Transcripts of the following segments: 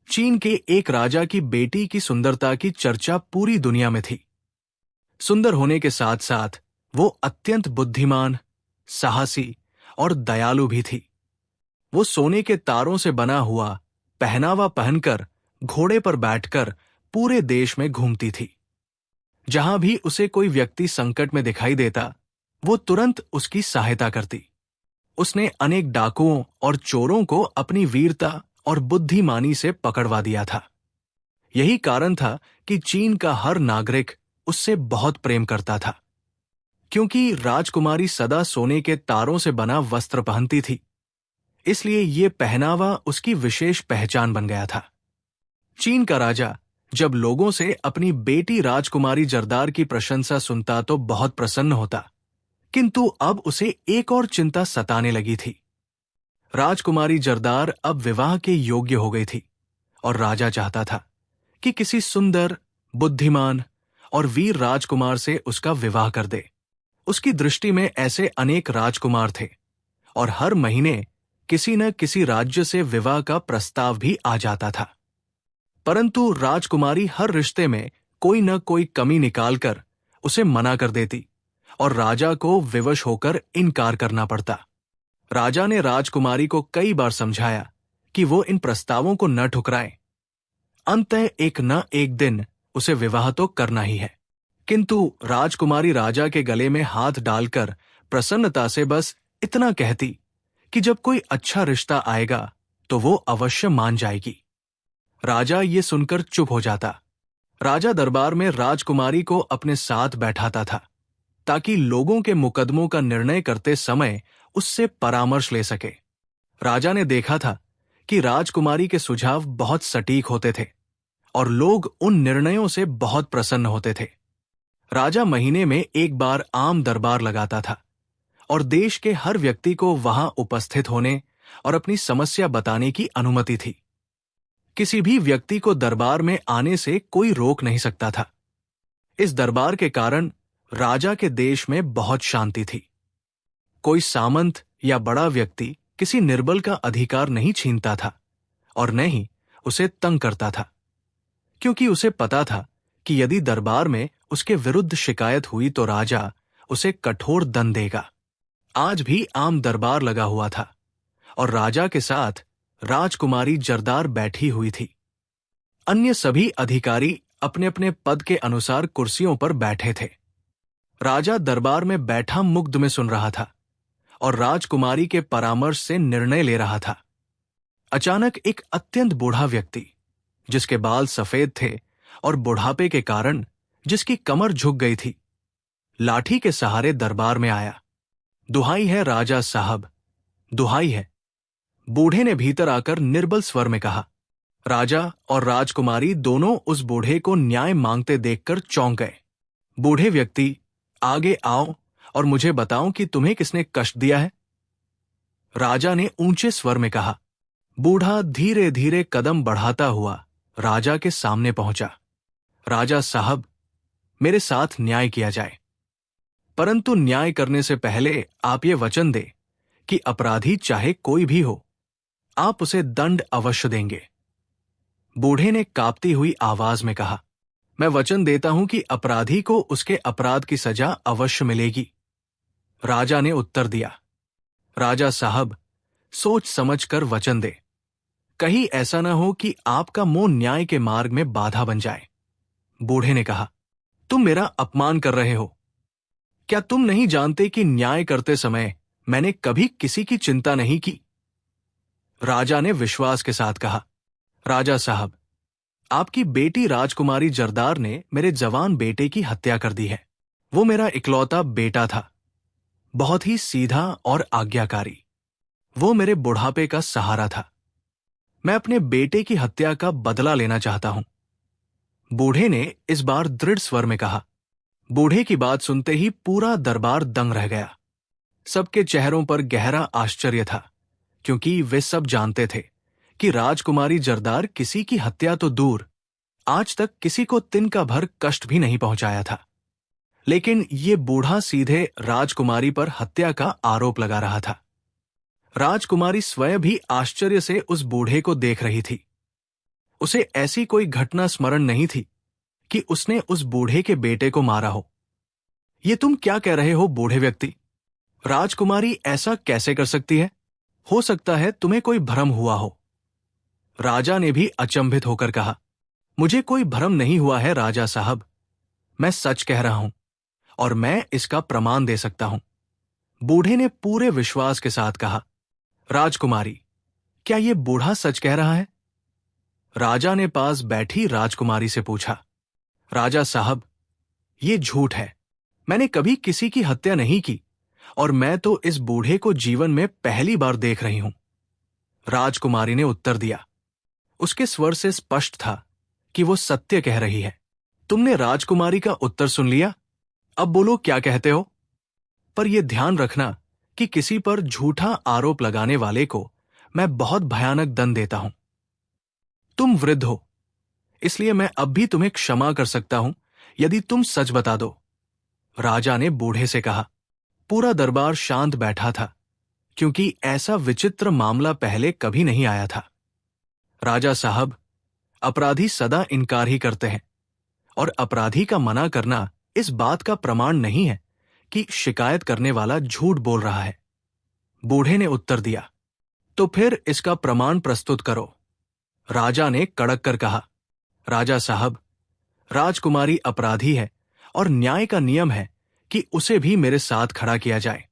चीन के एक राजा की बेटी की सुंदरता की चर्चा पूरी दुनिया में थी। सुंदर होने के साथ साथ वो अत्यंत बुद्धिमान, साहसी और दयालु भी थी। वो सोने के तारों से बना हुआ पहनावा पहनकर घोड़े पर बैठकर पूरे देश में घूमती थी। जहां भी उसे कोई व्यक्ति संकट में दिखाई देता, वो तुरंत उसकी सहायता करती। उसने अनेक डाकुओं और चोरों को अपनी वीरता और बुद्धिमानी से पकड़वा दिया था। यही कारण था कि चीन का हर नागरिक उससे बहुत प्रेम करता था, क्योंकि राजकुमारी सदा सोने के तारों से बना वस्त्र पहनती थी। इसलिए ये पहनावा उसकी विशेष पहचान बन गया था। चीन का राजा जब लोगों से अपनी बेटी राजकुमारी जरदार की प्रशंसा सुनता तो बहुत प्रसन्न होता, किंतु अब उसे एक और चिंता सताने लगी थी। राजकुमारी जरदार अब विवाह के योग्य हो गई थी और राजा चाहता था कि किसी सुंदर, बुद्धिमान और वीर राजकुमार से उसका विवाह कर दे। उसकी दृष्टि में ऐसे अनेक राजकुमार थे और हर महीने किसी न किसी राज्य से विवाह का प्रस्ताव भी आ जाता था। परंतु राजकुमारी हर रिश्ते में कोई न कोई कमी निकालकर उसे मना कर देती और राजा को विवश होकर इनकार करना पड़ता। राजा ने राजकुमारी को कई बार समझाया कि वो इन प्रस्तावों को न ठुकराए। अंततः एक न एक दिन उसे विवाह तो करना ही है। किंतु राजकुमारी राजा के गले में हाथ डालकर प्रसन्नता से बस इतना कहती कि जब कोई अच्छा रिश्ता आएगा तो वो अवश्य मान जाएगी। राजा ये सुनकर चुप हो जाता। राजा दरबार में राजकुमारी को अपने साथ बैठाता था ताकि लोगों के मुकदमों का निर्णय करते समय उससे परामर्श ले सके। राजा ने देखा था कि राजकुमारी के सुझाव बहुत सटीक होते थे और लोग उन निर्णयों से बहुत प्रसन्न होते थे। राजा महीने में एक बार आम दरबार लगाता था और देश के हर व्यक्ति को वहां उपस्थित होने और अपनी समस्या बताने की अनुमति थी। किसी भी व्यक्ति को दरबार में आने से कोई रोक नहीं सकता था। इस दरबार के कारण राजा के देश में बहुत शांति थी। कोई सामंत या बड़ा व्यक्ति किसी निर्बल का अधिकार नहीं छीनता था और न ही उसे तंग करता था, क्योंकि उसे पता था कि यदि दरबार में उसके विरुद्ध शिकायत हुई तो राजा उसे कठोर दंड देगा। आज भी आम दरबार लगा हुआ था और राजा के साथ राजकुमारी जरदार बैठी हुई थी। अन्य सभी अधिकारी अपने अपने पद के अनुसार कुर्सियों पर बैठे थे। राजा दरबार में बैठा मुग्ध में सुन रहा था और राजकुमारी के परामर्श से निर्णय ले रहा था। अचानक एक अत्यंत बूढ़ा व्यक्ति, जिसके बाल सफेद थे और बुढ़ापे के कारण जिसकी कमर झुक गई थी, लाठी के सहारे दरबार में आया। दुहाई है राजा साहब, दुहाई है, बूढ़े ने भीतर आकर निर्बल स्वर में कहा। राजा और राजकुमारी दोनों उस बूढ़े को न्याय मांगते देखकर चौंक गए। बूढ़े व्यक्ति, आगे आओ और मुझे बताओ कि तुम्हें किसने कष्ट दिया है, राजा ने ऊंचे स्वर में कहा। बूढ़ा धीरे धीरे कदम बढ़ाता हुआ राजा के सामने पहुंचा। राजा साहब, मेरे साथ न्याय किया जाए, परंतु न्याय करने से पहले आप ये वचन दें कि अपराधी चाहे कोई भी हो, आप उसे दंड अवश्य देंगे। बूढ़े ने कांपती हुई आवाज में कहा, मैं वचन देता हूं कि अपराधी को उसके अपराध की सजा अवश्य मिलेगी। राजा ने उत्तर दिया, राजा साहब, सोच समझकर वचन दे, कहीं ऐसा न हो कि आपका मुंह न्याय के मार्ग में बाधा बन जाए। बूढ़े ने कहा, तुम मेरा अपमान कर रहे हो। क्या तुम नहीं जानते कि न्याय करते समय मैंने कभी किसी की चिंता नहीं की? राजा ने विश्वास के साथ कहा, राजा साहब, आपकी बेटी राजकुमारी जरदार ने मेरे जवान बेटे की हत्या कर दी है। वो मेरा इकलौता बेटा था, बहुत ही सीधा और आज्ञाकारी। वो मेरे बुढ़ापे का सहारा था। मैं अपने बेटे की हत्या का बदला लेना चाहता हूं। बूढ़े ने इस बार दृढ़ स्वर में कहा। बूढ़े की बात सुनते ही पूरा दरबार दंग रह गया। सबके चेहरों पर गहरा आश्चर्य था, क्योंकि वे सब जानते थे कि राजकुमारी जरदार किसी की हत्या तो दूर, आज तक किसी को तिनका भर कष्ट भी नहीं पहुंचाया था। लेकिन ये बूढ़ा सीधे राजकुमारी पर हत्या का आरोप लगा रहा था। राजकुमारी स्वयं भी आश्चर्य से उस बूढ़े को देख रही थी। उसे ऐसी कोई घटना स्मरण नहीं थी कि उसने उस बूढ़े के बेटे को मारा हो। ये तुम क्या कह रहे हो बूढ़े व्यक्ति? राजकुमारी ऐसा कैसे कर सकती है? हो सकता है तुम्हें कोई भ्रम हुआ हो। राजा ने भी अचंभित होकर कहा, मुझे कोई भ्रम नहीं हुआ है राजा साहब, मैं सच कह रहा हूं और मैं इसका प्रमाण दे सकता हूं। बूढ़े ने पूरे विश्वास के साथ कहा, राजकुमारी, क्या ये बूढ़ा सच कह रहा है? राजा ने पास बैठी राजकुमारी से पूछा, राजा साहब, ये झूठ है, मैंने कभी किसी की हत्या नहीं की और मैं तो इस बूढ़े को जीवन में पहली बार देख रही हूं। राजकुमारी ने उत्तर दिया। उसके स्वर से स्पष्ट था कि वो सत्य कह रही है। तुमने राजकुमारी का उत्तर सुन लिया, अब बोलो क्या कहते हो? पर यह ध्यान रखना कि किसी पर झूठा आरोप लगाने वाले को मैं बहुत भयानक दंड देता हूं। तुम वृद्ध हो, इसलिए मैं अब भी तुम्हें क्षमा कर सकता हूं यदि तुम सच बता दो, राजा ने बूढ़े से कहा। पूरा दरबार शांत बैठा था, क्योंकि ऐसा विचित्र मामला पहले कभी नहीं आया था। राजा साहब, अपराधी सदा इनकार ही करते हैं और अपराधी का मना करना इस बात का प्रमाण नहीं है कि शिकायत करने वाला झूठ बोल रहा है। बूढ़े ने उत्तर दिया। तो फिर इसका प्रमाण प्रस्तुत करो, राजा ने कड़क कर कहा। राजा साहब, राजकुमारी अपराधी है और न्याय का नियम है कि उसे भी मेरे साथ खड़ा किया जाए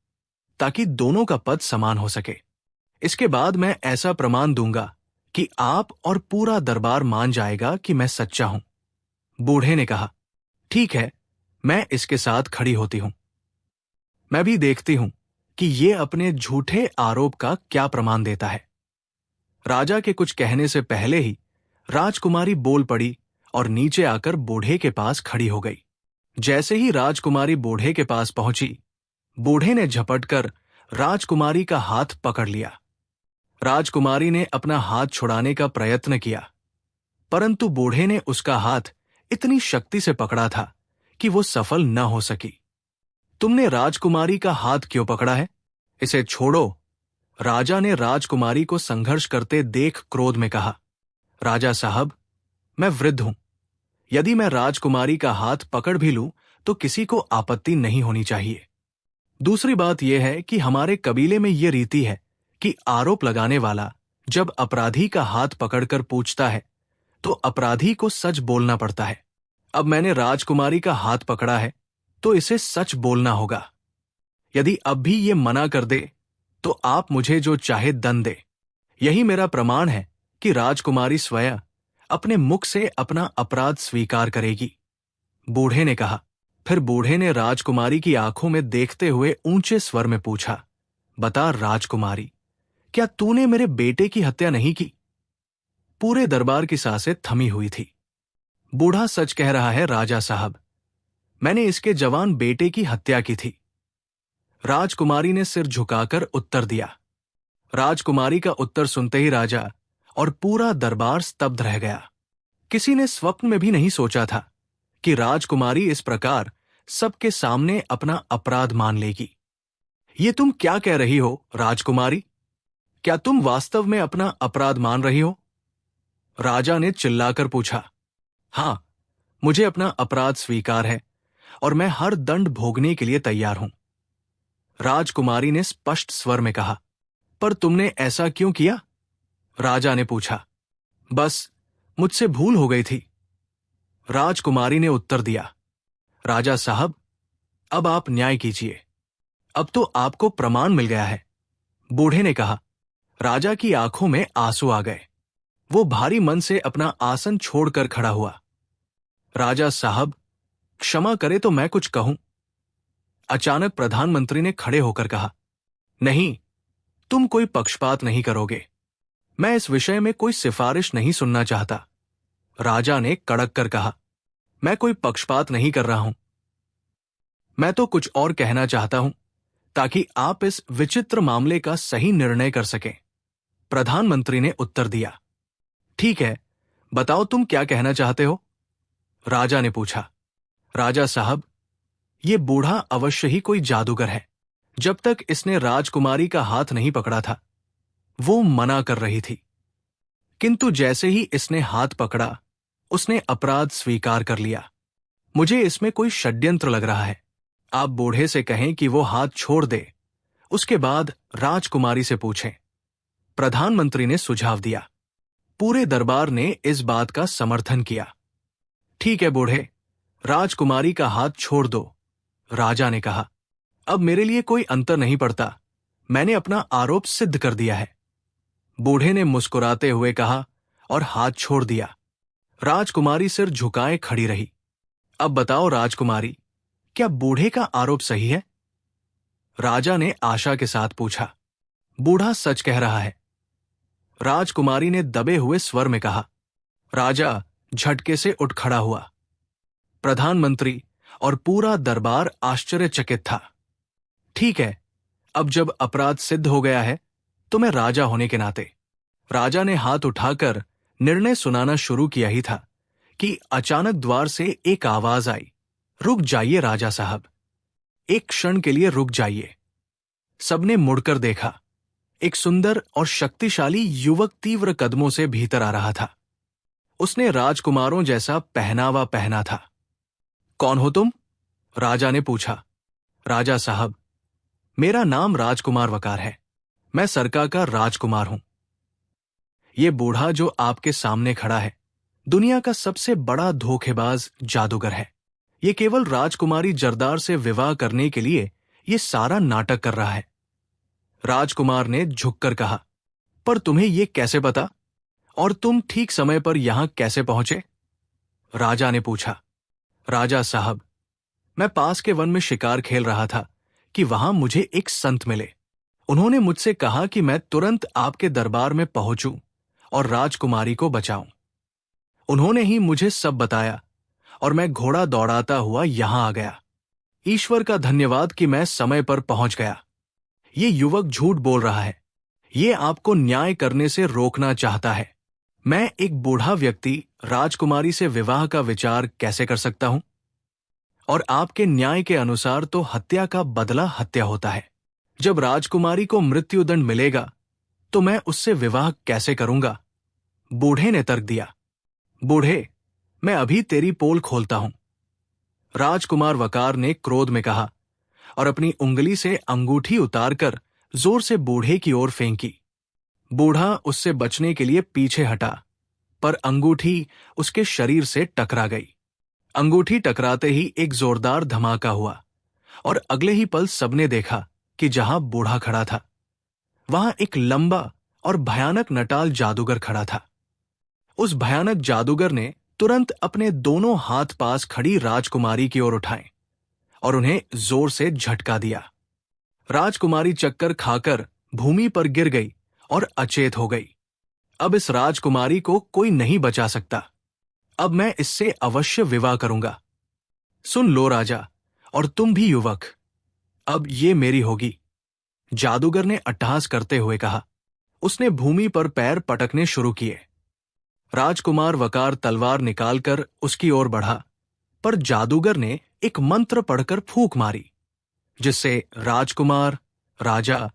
ताकि दोनों का पद समान हो सके। इसके बाद मैं ऐसा प्रमाण दूंगा कि आप और पूरा दरबार मान जाएगा कि मैं सच्चा हूं। बूढ़े ने कहा, ठीक है, मैं इसके साथ खड़ी होती हूं। मैं भी देखती हूं कि ये अपने झूठे आरोप का क्या प्रमाण देता है। राजा के कुछ कहने से पहले ही राजकुमारी बोल पड़ी और नीचे आकर बूढ़े के पास खड़ी हो गई। जैसे ही राजकुमारी बूढ़े के पास पहुंची, बूढ़े ने झपटकर राजकुमारी का हाथ पकड़ लिया। राजकुमारी ने अपना हाथ छुड़ाने का प्रयत्न किया, परंतु बूढ़े ने उसका हाथ इतनी शक्ति से पकड़ा था कि वो सफल न हो सकी। तुमने राजकुमारी का हाथ क्यों पकड़ा है? इसे छोड़ो, राजा ने राजकुमारी को संघर्ष करते देख क्रोध में कहा। राजा साहब, मैं वृद्ध हूं, यदि मैं राजकुमारी का हाथ पकड़ भी लूं तो किसी को आपत्ति नहीं होनी चाहिए। दूसरी बात यह है कि हमारे कबीले में यह रीति है कि आरोप लगाने वाला जब अपराधी का हाथ पकड़कर पूछता है तो अपराधी को सच बोलना पड़ता है। अब मैंने राजकुमारी का हाथ पकड़ा है तो इसे सच बोलना होगा। यदि अब भी ये मना कर दे तो आप मुझे जो चाहे दंड दे। यही मेरा प्रमाण है कि राजकुमारी स्वयं अपने मुख से अपना अपराध स्वीकार करेगी, बूढ़े ने कहा। फिर बूढ़े ने राजकुमारी की आंखों में देखते हुए ऊंचे स्वर में पूछा, बता राजकुमारी, क्या तूने मेरे बेटे की हत्या नहीं की? पूरे दरबार की सांसें थमी हुई थी। बूढ़ा सच कह रहा है राजा साहब, मैंने इसके जवान बेटे की हत्या की थी। राजकुमारी ने सिर झुकाकर उत्तर दिया। राजकुमारी का उत्तर सुनते ही राजा और पूरा दरबार स्तब्ध रह गया। किसी ने स्वप्न में भी नहीं सोचा था कि राजकुमारी इस प्रकार सबके सामने अपना अपराध मान लेगी। ये तुम क्या कह रही हो राजकुमारी? क्या तुम वास्तव में अपना अपराध मान रही हो? राजा ने चिल्लाकर पूछा। हां, मुझे अपना अपराध स्वीकार है और मैं हर दंड भोगने के लिए तैयार हूं, राजकुमारी ने स्पष्ट स्वर में कहा। पर तुमने ऐसा क्यों किया? राजा ने पूछा। बस, मुझसे भूल हो गई थी, राजकुमारी ने उत्तर दिया। राजा साहब, अब आप न्याय कीजिए, अब तो आपको प्रमाण मिल गया है, बूढ़े ने कहा। राजा की आंखों में आंसू आ गए। वो भारी मन से अपना आसन छोड़कर खड़ा हुआ। राजा साहब, क्षमा करे तो मैं कुछ कहूं, अचानक प्रधानमंत्री ने खड़े होकर कहा। नहीं, तुम कोई पक्षपात नहीं करोगे, मैं इस विषय में कोई सिफारिश नहीं सुनना चाहता, राजा ने कड़क कर कहा। मैं कोई पक्षपात नहीं कर रहा हूं, मैं तो कुछ और कहना चाहता हूं ताकि आप इस विचित्र मामले का सही निर्णय कर सकें, प्रधानमंत्री ने उत्तर दिया। ठीक है, बताओ तुम क्या कहना चाहते हो, राजा ने पूछा। राजा साहब, ये बूढ़ा अवश्य ही कोई जादूगर है। जब तक इसने राजकुमारी का हाथ नहीं पकड़ा था वो मना कर रही थी, किंतु जैसे ही इसने हाथ पकड़ा, उसने अपराध स्वीकार कर लिया। मुझे इसमें कोई षड्यंत्र लग रहा है। आप बूढ़े से कहें कि वो हाथ छोड़ दे, उसके बाद राजकुमारी से पूछें। प्रधानमंत्री ने सुझाव दिया। पूरे दरबार ने इस बात का समर्थन किया। ठीक है बूढ़े, राजकुमारी का हाथ छोड़ दो, राजा ने कहा। अब मेरे लिए कोई अंतर नहीं पड़ता, मैंने अपना आरोप सिद्ध कर दिया है। बूढ़े ने मुस्कुराते हुए कहा और हाथ छोड़ दिया। राजकुमारी सिर झुकाए खड़ी रही। अब बताओ राजकुमारी, क्या बूढ़े का आरोप सही है? राजा ने आशा के साथ पूछा। बूढ़ा सच कह रहा है, राजकुमारी ने दबे हुए स्वर में कहा। राजा झटके से उठ खड़ा हुआ। प्रधानमंत्री और पूरा दरबार आश्चर्यचकित था। ठीक है, अब जब अपराध सिद्ध हो गया है तो मैं राजा होने के नाते, राजा ने हाथ उठाकर निर्णय सुनाना शुरू किया ही था कि अचानक द्वार से एक आवाज आई। रुक जाइए राजा साहब, एक क्षण के लिए रुक जाइए। सबने मुड़कर देखा। एक सुंदर और शक्तिशाली युवक तीव्र कदमों से भीतर आ रहा था। उसने राजकुमारों जैसा पहनावा पहना था। कौन हो तुम? राजा ने पूछा। राजा साहब, मेरा नाम राजकुमार वकार है, मैं सरका का राजकुमार हूं। ये बूढ़ा जो आपके सामने खड़ा है दुनिया का सबसे बड़ा धोखेबाज जादूगर है। ये केवल राजकुमारी जरदार से विवाह करने के लिए ये सारा नाटक कर रहा है। राजकुमार ने झुककर कहा। पर तुम्हें ये कैसे पता, और तुम ठीक समय पर यहां कैसे पहुंचे? राजा ने पूछा। राजा साहब, मैं पास के वन में शिकार खेल रहा था कि वहां मुझे एक संत मिले। उन्होंने मुझसे कहा कि मैं तुरंत आपके दरबार में पहुंचूं और राजकुमारी को बचाऊं। उन्होंने ही मुझे सब बताया और मैं घोड़ा दौड़ाता हुआ यहां आ गया। ईश्वर का धन्यवाद कि मैं समय पर पहुंच गया। ये युवक झूठ बोल रहा है। ये आपको न्याय करने से रोकना चाहता है। मैं एक बूढ़ा व्यक्ति राजकुमारी से विवाह का विचार कैसे कर सकता हूं? और आपके न्याय के अनुसार तो हत्या का बदला हत्या होता है। जब राजकुमारी को मृत्युदंड मिलेगा तो मैं उससे विवाह कैसे करूंगा? बूढ़े ने तर्क दिया। बूढ़े, मैं अभी तेरी पोल खोलता हूं, राजकुमार वकार ने क्रोध में कहा और अपनी उंगली से अंगूठी उतारकर जोर से बूढ़े की ओर फेंकी। बूढ़ा उससे बचने के लिए पीछे हटा, पर अंगूठी उसके शरीर से टकरा गई। अंगूठी टकराते ही एक जोरदार धमाका हुआ और अगले ही पल सबने देखा कि जहां बूढ़ा खड़ा था वहां एक लंबा और भयानक नटाल जादूगर खड़ा था। उस भयानक जादूगर ने तुरंत अपने दोनों हाथ पास खड़ी राजकुमारी की ओर उठाए और उन्हें जोर से झटका दिया। राजकुमारी चक्कर खाकर भूमि पर गिर गई और अचेत हो गई। अब इस राजकुमारी को कोई नहीं बचा सकता। अब मैं इससे अवश्य विवाह करूंगा। सुन लो राजा, और तुम भी युवक, अब ये मेरी होगी, जादूगर ने अट्टहास करते हुए कहा। उसने भूमि पर पैर पटकने शुरू किए। राजकुमार वकार तलवार निकालकर उसकी ओर बढ़ा, पर जादूगर ने एक मंत्र पढ़कर फूंक मारी, जिससे राजकुमार, राजा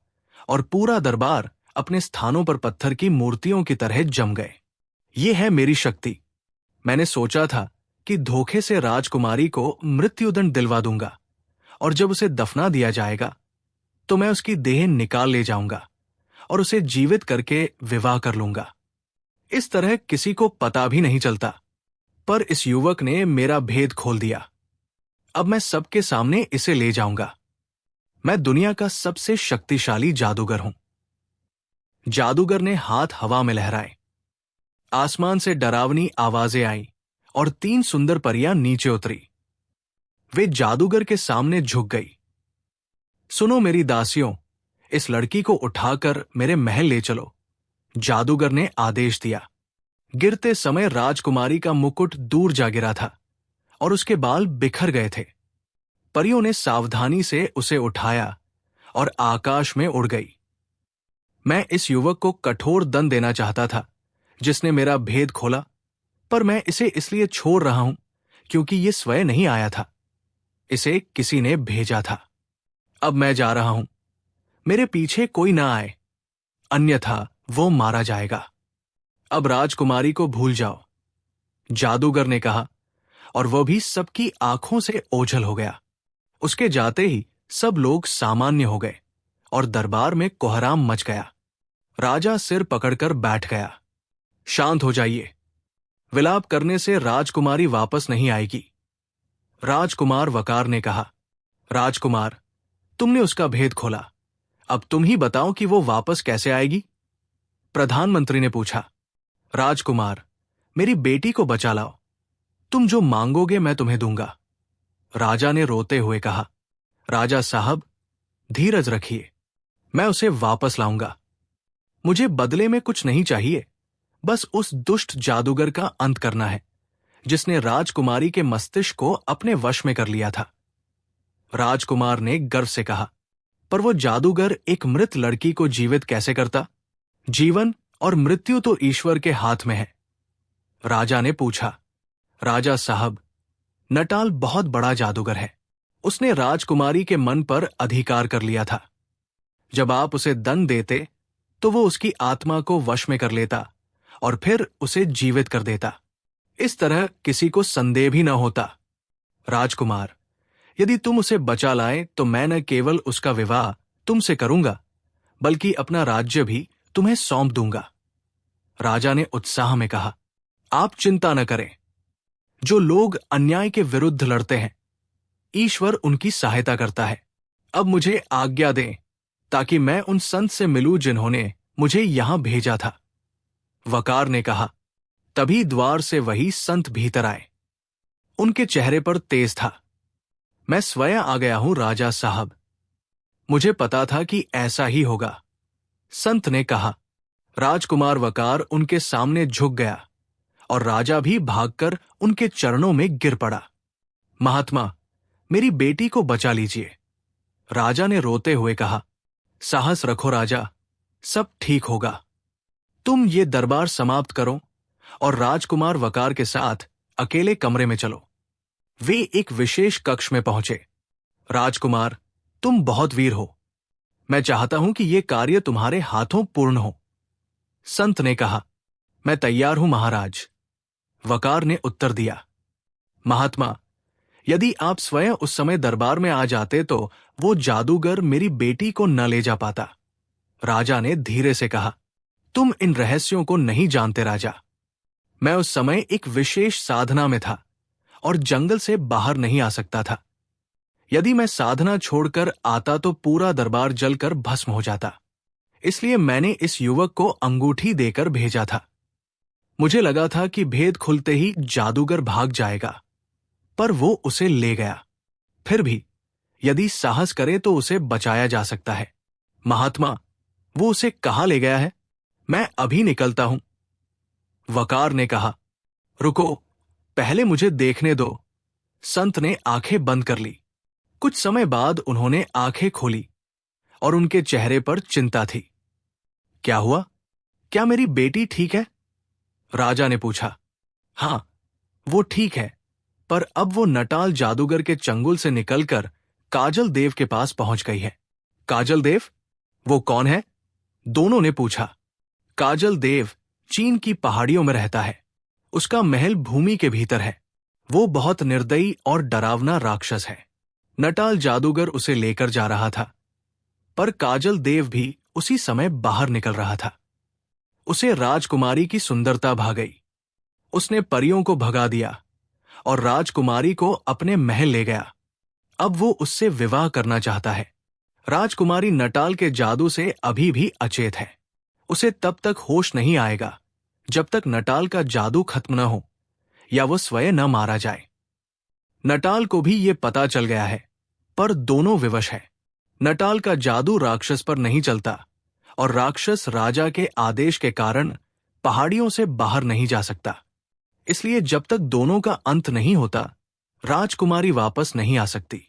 और पूरा दरबार अपने स्थानों पर पत्थर की मूर्तियों की तरह जम गए। ये है मेरी शक्ति। मैंने सोचा था कि धोखे से राजकुमारी को मृत्युदंड दिलवा दूंगा और जब उसे दफना दिया जाएगा तो मैं उसकी देह निकाल ले जाऊंगा और उसे जीवित करके विवाह कर लूंगा। इस तरह किसी को पता भी नहीं चलता। पर इस युवक ने मेरा भेद खोल दिया। अब मैं सबके सामने इसे ले जाऊंगा। मैं दुनिया का सबसे शक्तिशाली जादूगर हूं। जादूगर ने हाथ हवा में लहराए। आसमान से डरावनी आवाजें आईं और 3 सुंदर परियां नीचे उतरी। वे जादूगर के सामने झुक गई। सुनो मेरी दासियों, इस लड़की को उठाकर मेरे महल ले चलो, जादूगर ने आदेश दिया। गिरते समय राजकुमारी का मुकुट दूर जा गिरा था और उसके बाल बिखर गए थे। परियों ने सावधानी से उसे उठाया और आकाश में उड़ गई। मैं इस युवक को कठोर दंड देना चाहता था जिसने मेरा भेद खोला, पर मैं इसे इसलिए छोड़ रहा हूं क्योंकि ये स्वयं नहीं आया था, इसे किसी ने भेजा था। अब मैं जा रहा हूं, मेरे पीछे कोई ना आए, अन्यथा वो मारा जाएगा। अब राजकुमारी को भूल जाओ, जादूगर ने कहा, और वह भी सबकी आंखों से ओझल हो गया। उसके जाते ही सब लोग सामान्य हो गए और दरबार में कोहराम मच गया। राजा सिर पकड़कर बैठ गया। शांत हो जाइए, विलाप करने से राजकुमारी वापस नहीं आएगी। राजकुमार वकार ने कहा, राजकुमार, तुमने उसका भेद खोला, अब तुम ही बताओ कि वो वापस कैसे आएगी। प्रधानमंत्री ने पूछा, राजकुमार, मेरी बेटी को बचा लाओ, तुम जो मांगोगे मैं तुम्हें दूंगा। राजा ने रोते हुए कहा, राजा साहब, धीरज रखिए, मैं उसे वापस लाऊंगा। मुझे बदले में कुछ नहीं चाहिए, बस उस दुष्ट जादूगर का अंत करना है जिसने राजकुमारी के मस्तिष्क को अपने वश में कर लिया था। राजकुमार ने गर्व से कहा, पर वो जादूगर एक मृत लड़की को जीवित कैसे करता? जीवन और मृत्यु तो ईश्वर के हाथ में है। राजा ने पूछा, राजा साहब, नटाल बहुत बड़ा जादूगर है, उसने राजकुमारी के मन पर अधिकार कर लिया था। जब आप उसे दंड देते तो वो उसकी आत्मा को वश में कर लेता और फिर उसे जीवित कर देता। इस तरह किसी को संदेह भी न होता। राजकुमार, यदि तुम उसे बचा लाए तो मैं न केवल उसका विवाह तुमसे करूंगा, बल्कि अपना राज्य भी तुम्हें सौंप दूंगा। राजा ने उत्साह में कहा, आप चिंता न करें। जो लोग अन्याय के विरुद्ध लड़ते हैं, ईश्वर उनकी सहायता करता है। अब मुझे आज्ञा दें ताकि मैं उन संत से मिलूं जिन्होंने मुझे यहां भेजा था। वकार ने कहा। तभी द्वार से वही संत भीतर आए। उनके चेहरे पर तेज था। मैं स्वयं आ गया हूं राजा साहब, मुझे पता था कि ऐसा ही होगा, संत ने कहा। राजकुमार वकार उनके सामने झुक गया और राजा भी भागकर उनके चरणों में गिर पड़ा। महात्मा, मेरी बेटी को बचा लीजिए। राजा ने रोते हुए कहा, साहस रखो राजा, सब ठीक होगा। तुम ये दरबार समाप्त करो और राजकुमार वकार के साथ अकेले कमरे में चलो। वे एक विशेष कक्ष में पहुंचे। राजकुमार, तुम बहुत वीर हो, मैं चाहता हूं कि यह कार्य तुम्हारे हाथों पूर्ण हो। संत ने कहा, मैं तैयार हूं महाराज। वकार ने उत्तर दिया। महात्मा, यदि आप स्वयं उस समय दरबार में आ जाते तो वो जादूगर मेरी बेटी को न ले जा पाता। राजा ने धीरे से कहा, तुम इन रहस्यों को नहीं जानते राजा। मैं उस समय एक विशेष साधना में था और जंगल से बाहर नहीं आ सकता था। यदि मैं साधना छोड़कर आता तो पूरा दरबार जलकर भस्म हो जाता। इसलिए मैंने इस युवक को अंगूठी देकर भेजा था। मुझे लगा था कि भेद खुलते ही जादूगर भाग जाएगा, पर वो उसे ले गया। फिर भी यदि साहस करे तो उसे बचाया जा सकता है। महात्मा, वो उसे कहाँ ले गया है? मैं अभी निकलता हूं। वकार ने कहा, रुको, पहले मुझे देखने दो। संत ने आंखें बंद कर ली। कुछ समय बाद उन्होंने आंखें खोली और उनके चेहरे पर चिंता थी। क्या हुआ? क्या मेरी बेटी ठीक है? राजा ने पूछा। हां, वो ठीक है, पर अब वो नटाल जादूगर के चंगुल से निकलकर काजल देव के पास पहुंच गई है। काजल देव? वो कौन है? दोनों ने पूछा। काजल देव चीन की पहाड़ियों में रहता है। उसका महल भूमि के भीतर है। वो बहुत निर्दयी और डरावना राक्षस है। नटाल जादूगर उसे लेकर जा रहा था, पर काजल देव भी उसी समय बाहर निकल रहा था। उसे राजकुमारी की सुंदरता भा गई। उसने परियों को भगा दिया और राजकुमारी को अपने महल ले गया। अब वो उससे विवाह करना चाहता है। राजकुमारी नटाल के जादू से अभी भी अचेत है। उसे तब तक होश नहीं आएगा जब तक नटाल का जादू खत्म न हो या वो स्वयं न मारा जाए। नटाल को भी ये पता चल गया है, पर दोनों विवश है। नटाल का जादू राक्षस पर नहीं चलता और राक्षस राजा के आदेश के कारण पहाड़ियों से बाहर नहीं जा सकता। इसलिए जब तक दोनों का अंत नहीं होता, राजकुमारी वापस नहीं आ सकती।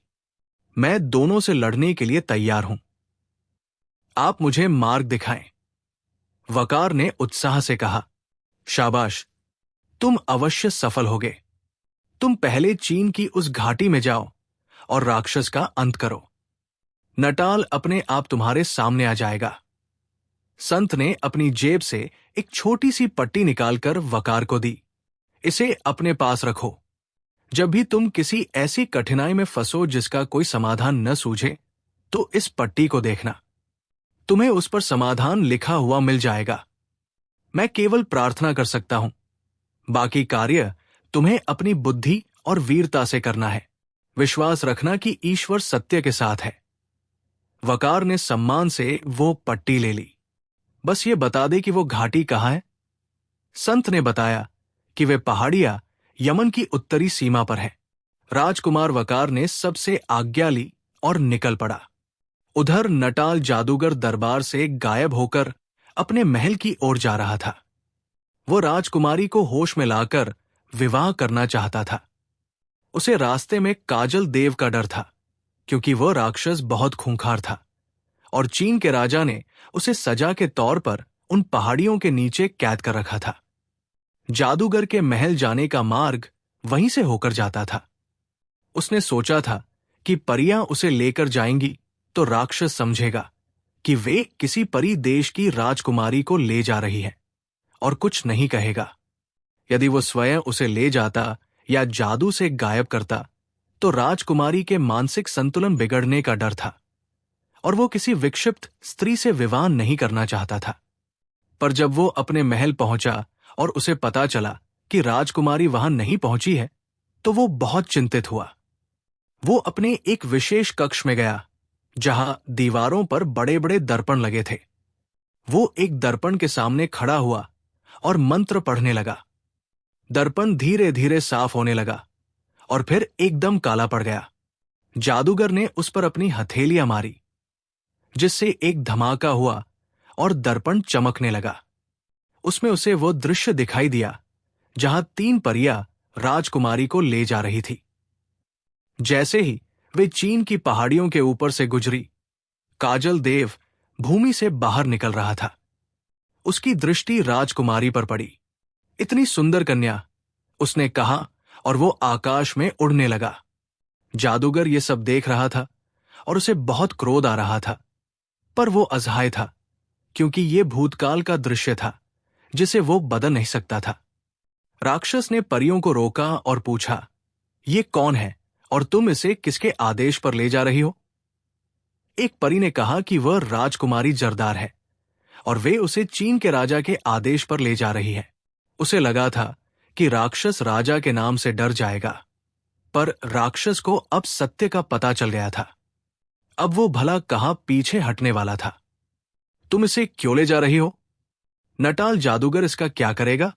मैं दोनों से लड़ने के लिए तैयार हूं। आप मुझे मार्ग दिखाएं। वकार ने उत्साह से कहा। शाबाश, तुम अवश्य सफल होगे। तुम पहले चीन की उस घाटी में जाओ और राक्षस का अंत करो। नटाल अपने आप तुम्हारे सामने आ जाएगा। संत ने अपनी जेब से एक छोटी सी पट्टी निकालकर वकार को दी। इसे अपने पास रखो। जब भी तुम किसी ऐसी कठिनाई में फंसो जिसका कोई समाधान न सूझे, तो इस पट्टी को देखना। तुम्हें उस पर समाधान लिखा हुआ मिल जाएगा। मैं केवल प्रार्थना कर सकता हूं। बाकी कार्य तुम्हें अपनी बुद्धि और वीरता से करना है। विश्वास रखना कि ईश्वर सत्य के साथ है। वकार ने सम्मान से वो पट्टी ले ली। बस ये बता दे कि वो घाटी कहाँ है। संत ने बताया कि वे पहाड़ियां यमन की उत्तरी सीमा पर है। राजकुमार वकार ने सबसे आज्ञा ली और निकल पड़ा। उधर नटाल जादूगर दरबार से गायब होकर अपने महल की ओर जा रहा था। वो राजकुमारी को होश में लाकर विवाह करना चाहता था। उसे रास्ते में काजल देव का डर था, क्योंकि वह राक्षस बहुत खूंखार था और चीन के राजा ने उसे सजा के तौर पर उन पहाड़ियों के नीचे कैद कर रखा था। जादूगर के महल जाने का मार्ग वहीं से होकर जाता था। उसने सोचा था कि परियां उसे लेकर जाएंगी तो राक्षस समझेगा कि वे किसी परी देश की राजकुमारी को ले जा रही है और कुछ नहीं कहेगा। यदि वो स्वयं उसे ले जाता या जादू से गायब करता तो राजकुमारी के मानसिक संतुलन बिगड़ने का डर था और वो किसी विक्षिप्त स्त्री से विवाह नहीं करना चाहता था। पर जब वो अपने महल पहुंचा और उसे पता चला कि राजकुमारी वहां नहीं पहुंची है, तो वो बहुत चिंतित हुआ। वो अपने एक विशेष कक्ष में गया जहां दीवारों पर बड़े बड़े दर्पण लगे थे। वो एक दर्पण के सामने खड़ा हुआ और मंत्र पढ़ने लगा। दर्पण धीरे धीरे साफ होने लगा और फिर एकदम काला पड़ गया। जादूगर ने उस पर अपनी हथेलियां मारी, जिससे एक धमाका हुआ और दर्पण चमकने लगा। उसमें उसे वो दृश्य दिखाई दिया जहां 3 परियां राजकुमारी को ले जा रही थी। जैसे ही वे चीन की पहाड़ियों के ऊपर से गुजरी, काजल देव भूमि से बाहर निकल रहा था। उसकी दृष्टि राजकुमारी पर पड़ी। इतनी सुंदर कन्या, उसने कहा, और वो आकाश में उड़ने लगा। जादूगर ये सब देख रहा था और उसे बहुत क्रोध आ रहा था, पर वो असहाय था, क्योंकि ये भूतकाल का दृश्य था जिसे वो बदल नहीं सकता था। राक्षस ने परियों को रोका और पूछा, ये कौन है और तुम इसे किसके आदेश पर ले जा रही हो? एक परी ने कहा कि वह राजकुमारी जरदार है और वे उसे चीन के राजा के आदेश पर ले जा रही है। उसे लगा था कि राक्षस राजा के नाम से डर जाएगा, पर राक्षस को अब सत्य का पता चल गया था। अब वो भला कहां पीछे हटने वाला था। तुम इसे क्यों ले जा रही हो? नटाल जादूगर इसका क्या करेगा?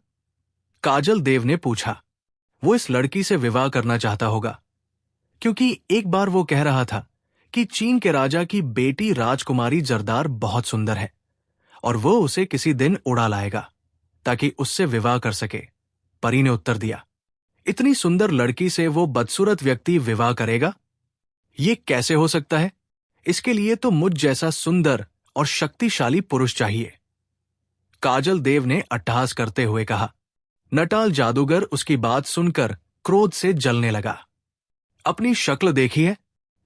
काजल देव ने पूछा। वो इस लड़की से विवाह करना चाहता होगा, क्योंकि एक बार वो कह रहा था कि चीन के राजा की बेटी राजकुमारी जरदार बहुत सुंदर है और वो उसे किसी दिन उड़ा लाएगा ताकि उससे विवाह कर सके। परी ने उत्तर दिया, इतनी सुंदर लड़की से वो बदसूरत व्यक्ति विवाह करेगा? ये कैसे हो सकता है? इसके लिए तो मुझ जैसा सुंदर और शक्तिशाली पुरुष चाहिए। काजल देव ने अट्टहास करते हुए कहा। नटाल जादूगर उसकी बात सुनकर क्रोध से जलने लगा। अपनी शक्ल देखी है?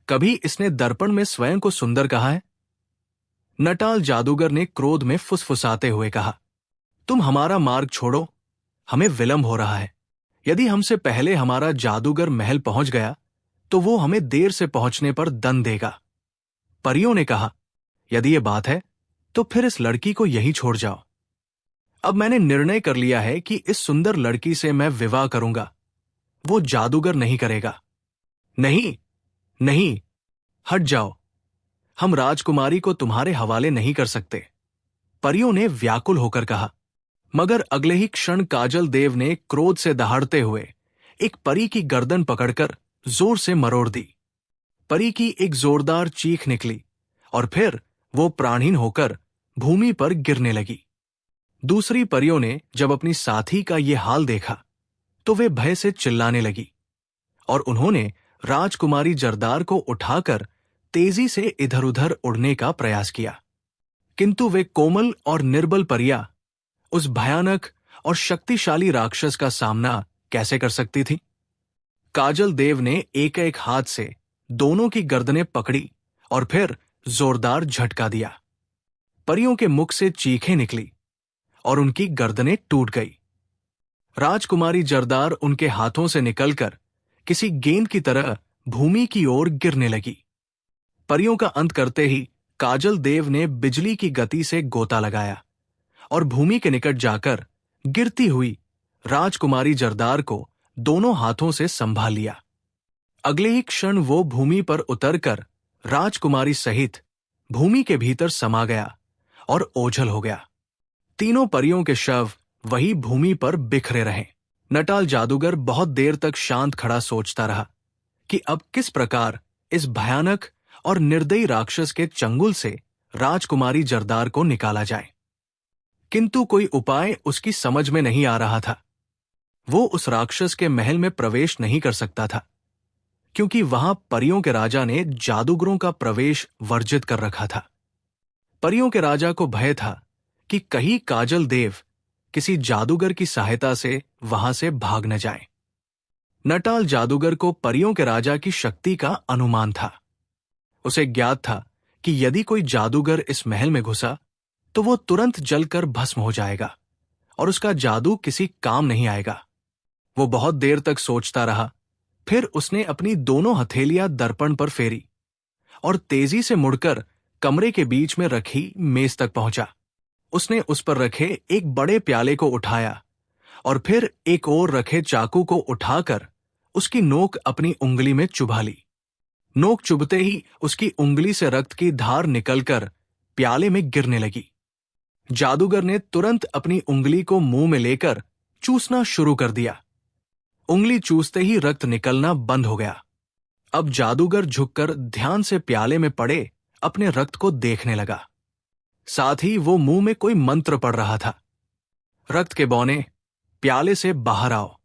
कभी इसने दर्पण में स्वयं को सुंदर कहा है? नटाल जादूगर ने क्रोध में फुसफुसाते हुए कहा, तुम हमारा मार्ग छोड़ो, हमें विलंब हो रहा है। यदि हमसे पहले हमारा जादूगर महल पहुंच गया तो वो हमें देर से पहुंचने पर दंड देगा। परियों ने कहा, यदि ये बात है तो फिर इस लड़की को यहीं छोड़ जाओ। अब मैंने निर्णय कर लिया है कि इस सुंदर लड़की से मैं विवाह करूंगा, वो जादूगर नहीं करेगा। नहीं नहीं, हट जाओ, हम राजकुमारी को तुम्हारे हवाले नहीं कर सकते, परियों ने व्याकुल होकर कहा। मगर अगले ही क्षण काजल देव ने क्रोध से दहाड़ते हुए एक परी की गर्दन पकड़कर जोर से मरोड़ दी। परी की एक जोरदार चीख निकली और फिर वो प्राणहीन होकर भूमि पर गिरने लगी। दूसरी परियों ने जब अपनी साथी का ये हाल देखा तो वे भय से चिल्लाने लगी और उन्होंने राजकुमारी जरदार को उठाकर तेजी से इधर उधर उड़ने का प्रयास किया, किंतु वे कोमल और निर्बल परियां उस भयानक और शक्तिशाली राक्षस का सामना कैसे कर सकती थी? काजल देव ने एक एक हाथ से दोनों की गर्दनें पकड़ी और फिर जोरदार झटका दिया। परियों के मुख से चीखें निकली और उनकी गर्दनें टूट गई। राजकुमारी जरदार उनके हाथों से निकलकर किसी गेंद की तरह भूमि की ओर गिरने लगी। परियों का अंत करते ही काजल देव ने बिजली की गति से गोता लगाया और भूमि के निकट जाकर गिरती हुई राजकुमारी जरदार को दोनों हाथों से संभाल लिया। अगले ही क्षण वो भूमि पर उतरकर राजकुमारी सहित भूमि के भीतर समा गया और ओझल हो गया। तीनों परियों के शव वही भूमि पर बिखरे रहे। नटाल जादूगर बहुत देर तक शांत खड़ा सोचता रहा कि अब किस प्रकार इस भयानक और निर्दयी राक्षस के चंगुल से राजकुमारी जरदार को निकाला जाए, किंतु कोई उपाय उसकी समझ में नहीं आ रहा था। वो उस राक्षस के महल में प्रवेश नहीं कर सकता था, क्योंकि वहां परियों के राजा ने जादूगरों का प्रवेश वर्जित कर रखा था। परियों के राजा को भय था कि कहीं काजल देव किसी जादूगर की सहायता से वहां से भाग न जाए। नटाल जादूगर को परियों के राजा की शक्ति का अनुमान था। उसे ज्ञात था कि यदि कोई जादूगर इस महल में घुसा तो वो तुरंत जलकर भस्म हो जाएगा और उसका जादू किसी काम नहीं आएगा। वो बहुत देर तक सोचता रहा, फिर उसने अपनी दोनों हथेलियां दर्पण पर फेरी और तेजी से मुड़कर कमरे के बीच में रखी मेज तक पहुंचा। उसने उस पर रखे एक बड़े प्याले को उठाया और फिर एक और रखे चाकू को उठाकर उसकी नोक अपनी उंगली में चुभा ली। नोक चुभते ही उसकी उंगली से रक्त की धार निकलकर प्याले में गिरने लगी। जादूगर ने तुरंत अपनी उंगली को मुंह में लेकर चूसना शुरू कर दिया। उंगली चूसते ही रक्त निकलना बंद हो गया। अब जादूगर झुककर ध्यान से प्याले में पड़े अपने रक्त को देखने लगा। साथ ही वो मुंह में कोई मंत्र पढ़ रहा था। रक्त के बौने प्याले से बाहर आओ,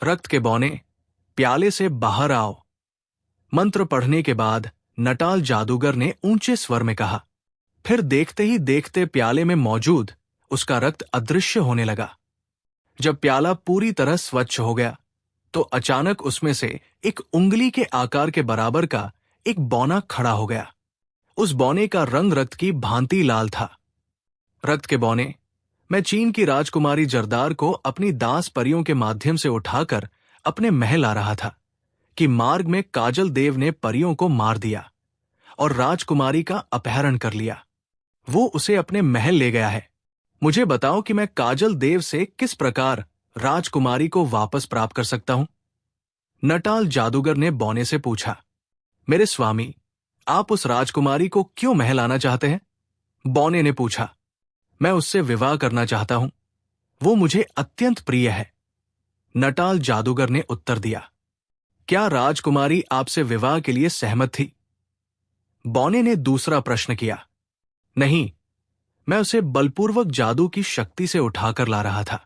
रक्त के बौने प्याले से बाहर आओ। मंत्र पढ़ने के बाद नटाल जादूगर ने ऊंचे स्वर में कहा। फिर देखते ही देखते प्याले में मौजूद उसका रक्त अदृश्य होने लगा। जब प्याला पूरी तरह स्वच्छ हो गया तो अचानक उसमें से एक उंगली के आकार के बराबर का एक बौना खड़ा हो गया। उस बौने का रंग रक्त की भांति लाल था। रक्त के बौने, मैं चीन की राजकुमारी जरदार को अपनी दास परियों के माध्यम से उठाकर अपने महल आ रहा था कि मार्ग में काजल देव ने परियों को मार दिया और राजकुमारी का अपहरण कर लिया। वो उसे अपने महल ले गया है। मुझे बताओ कि मैं काजल देव से किस प्रकार राजकुमारी को वापस प्राप्त कर सकता हूं? नटाल जादूगर ने बौने से पूछा। मेरे स्वामी, आप उस राजकुमारी को क्यों महल आना चाहते हैं? बौने ने पूछा। मैं उससे विवाह करना चाहता हूं। वो मुझे अत्यंत प्रिय है। नटाल जादूगर ने उत्तर दिया। क्या राजकुमारी आपसे विवाह के लिए सहमत थी? बौने ने दूसरा प्रश्न किया। नहीं, मैं उसे बलपूर्वक जादू की शक्ति से उठाकर ला रहा था।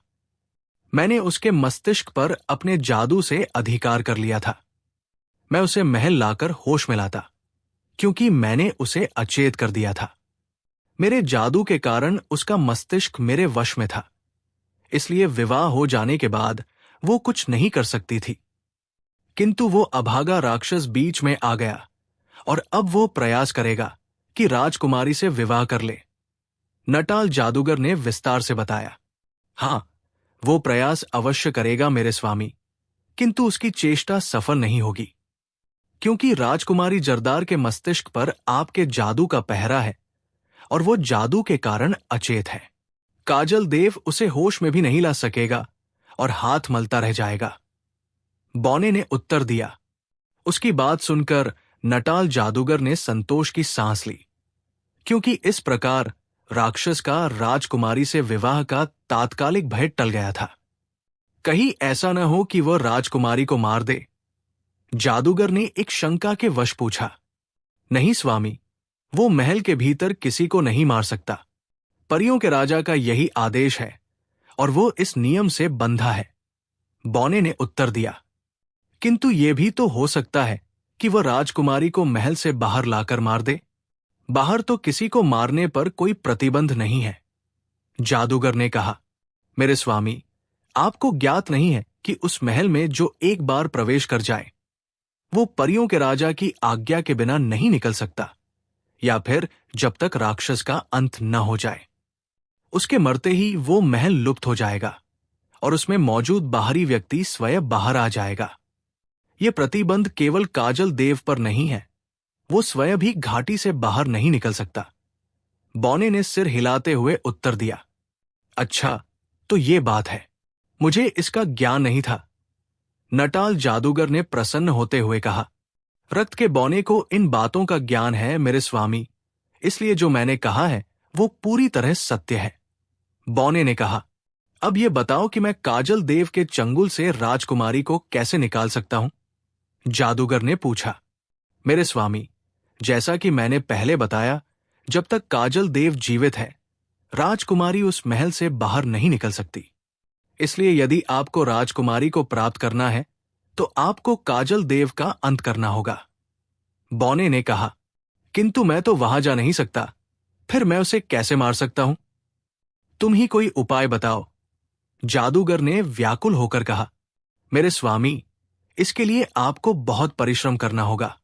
मैंने उसके मस्तिष्क पर अपने जादू से अधिकार कर लिया था। मैं उसे महल लाकर होश में लाता, क्योंकि मैंने उसे अचेत कर दिया था। मेरे जादू के कारण उसका मस्तिष्क मेरे वश में था, इसलिए विवाह हो जाने के बाद वो कुछ नहीं कर सकती थी। किंतु वो अभागा राक्षस बीच में आ गया और अब वो प्रयास करेगा कि राजकुमारी से विवाह कर ले। नटाल जादूगर ने विस्तार से बताया। हां, वो प्रयास अवश्य करेगा मेरे स्वामी, किंतु उसकी चेष्टा सफल नहीं होगी, क्योंकि राजकुमारी जरदार के मस्तिष्क पर आपके जादू का पहरा है और वो जादू के कारण अचेत है। काजल देव उसे होश में भी नहीं ला सकेगा और हाथ मलता रह जाएगा। बौने ने उत्तर दिया। उसकी बात सुनकर नटाल जादूगर ने संतोष की सांस ली, क्योंकि इस प्रकार राक्षस का राजकुमारी से विवाह का तात्कालिक भय टल गया था। कहीं ऐसा न हो कि वह राजकुमारी को मार दे। जादूगर ने एक शंका के वश पूछा। नहीं स्वामी, वो महल के भीतर किसी को नहीं मार सकता। परियों के राजा का यही आदेश है और वो इस नियम से बंधा है। बौने ने उत्तर दिया। किंतु यह भी तो हो सकता है कि वह राजकुमारी को महल से बाहर लाकर मार दे। बाहर तो किसी को मारने पर कोई प्रतिबंध नहीं है। जादूगर ने कहा। मेरे स्वामी, आपको ज्ञात नहीं है कि उस महल में जो एक बार प्रवेश कर जाए वो परियों के राजा की आज्ञा के बिना नहीं निकल सकता, या फिर जब तक राक्षस का अंत न हो जाए। उसके मरते ही वो महल लुप्त हो जाएगा और उसमें मौजूद बाहरी व्यक्ति स्वयं बाहर आ जाएगा। ये प्रतिबंध केवल काजल देव पर नहीं है, वो स्वयं भी घाटी से बाहर नहीं निकल सकता। बौने ने सिर हिलाते हुए उत्तर दिया। अच्छा, तो ये बात है, मुझे इसका ज्ञान नहीं था। नटाल जादूगर ने प्रसन्न होते हुए कहा। रक्त के बौने को इन बातों का ज्ञान है मेरे स्वामी, इसलिए जो मैंने कहा है वो पूरी तरह सत्य है। बौने ने कहा, अब ये बताओ कि मैं काजल देव के चंगुल से राजकुमारी को कैसे निकाल सकता हूं? जादूगर ने पूछा। मेरे स्वामी, जैसा कि मैंने पहले बताया, जब तक काजल देव जीवित है, राजकुमारी उस महल से बाहर नहीं निकल सकती। इसलिए यदि आपको राजकुमारी को प्राप्त करना है तो आपको काजल देव का अंत करना होगा। बौने ने कहा, किंतु मैं तो वहां जा नहीं सकता, फिर मैं उसे कैसे मार सकता हूं? तुम ही कोई उपाय बताओ। जादूगर ने व्याकुल होकर कहा। मेरे स्वामी, इसके लिए आपको बहुत परिश्रम करना होगा।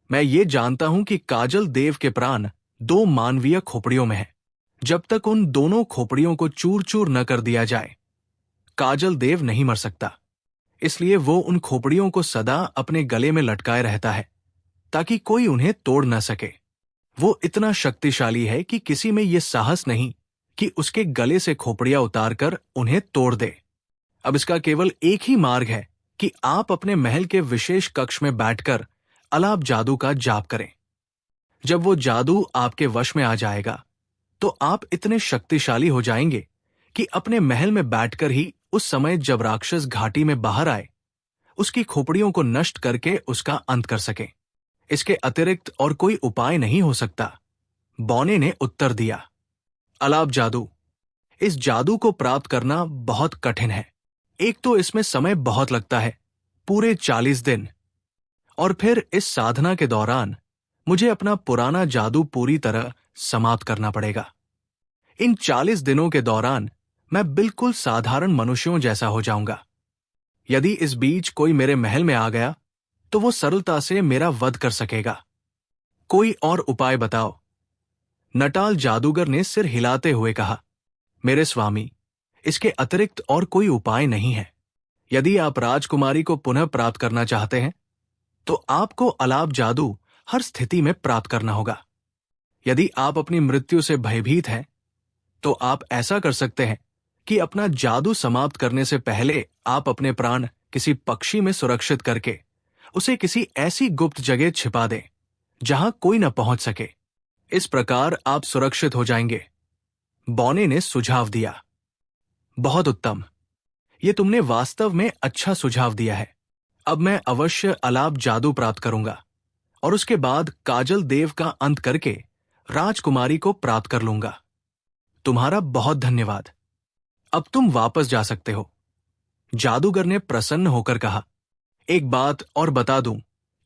मैं ये जानता हूं कि काजल देव के प्राण 2 मानवीय खोपड़ियों में है। जब तक उन दोनों खोपड़ियों को चूर चूर न कर दिया जाए, काजल देव नहीं मर सकता। इसलिए वो उन खोपड़ियों को सदा अपने गले में लटकाए रहता है, ताकि कोई उन्हें तोड़ न सके। वो इतना शक्तिशाली है कि किसी में ये साहस नहीं कि उसके गले से खोपड़ियां उतारकर उन्हें तोड़ दे। अब इसका केवल एक ही मार्ग है कि आप अपने महल के विशेष कक्ष में बैठकर अलाप जादू का जाप करें। जब वो जादू आपके वश में आ जाएगा, तो आप इतने शक्तिशाली हो जाएंगे कि अपने महल में बैठकर ही उस समय जब राक्षस घाटी में बाहर आए, उसकी खोपड़ियों को नष्ट करके उसका अंत कर सकें। इसके अतिरिक्त और कोई उपाय नहीं हो सकता। बौने ने उत्तर दिया। अलाप जादू, इस जादू को प्राप्त करना बहुत कठिन है। एक तो इसमें समय बहुत लगता है, पूरे 40 दिन, और फिर इस साधना के दौरान मुझे अपना पुराना जादू पूरी तरह समाप्त करना पड़ेगा। इन 40 दिनों के दौरान मैं बिल्कुल साधारण मनुष्यों जैसा हो जाऊंगा। यदि इस बीच कोई मेरे महल में आ गया तो वो सरलता से मेरा वध कर सकेगा। कोई और उपाय बताओ। नटाल जादूगर ने सिर हिलाते हुए कहा। मेरे स्वामी, इसके अतिरिक्त और कोई उपाय नहीं है। यदि आप राजकुमारी को पुनः प्राप्त करना चाहते हैं तो आपको अलाप जादू हर स्थिति में प्राप्त करना होगा। यदि आप अपनी मृत्यु से भयभीत हैं तो आप ऐसा कर सकते हैं कि अपना जादू समाप्त करने से पहले आप अपने प्राण किसी पक्षी में सुरक्षित करके उसे किसी ऐसी गुप्त जगह छिपा दें जहां कोई न पहुंच सके। इस प्रकार आप सुरक्षित हो जाएंगे। बौने ने सुझाव दिया। बहुत उत्तम, ये तुमने वास्तव में अच्छा सुझाव दिया है। अब मैं अवश्य अलाप जादू प्राप्त करूंगा और उसके बाद काजल देव का अंत करके राजकुमारी को प्राप्त कर लूंगा। तुम्हारा बहुत धन्यवाद। अब तुम वापस जा सकते हो। जादूगर ने प्रसन्न होकर कहा। एक बात और बता दूं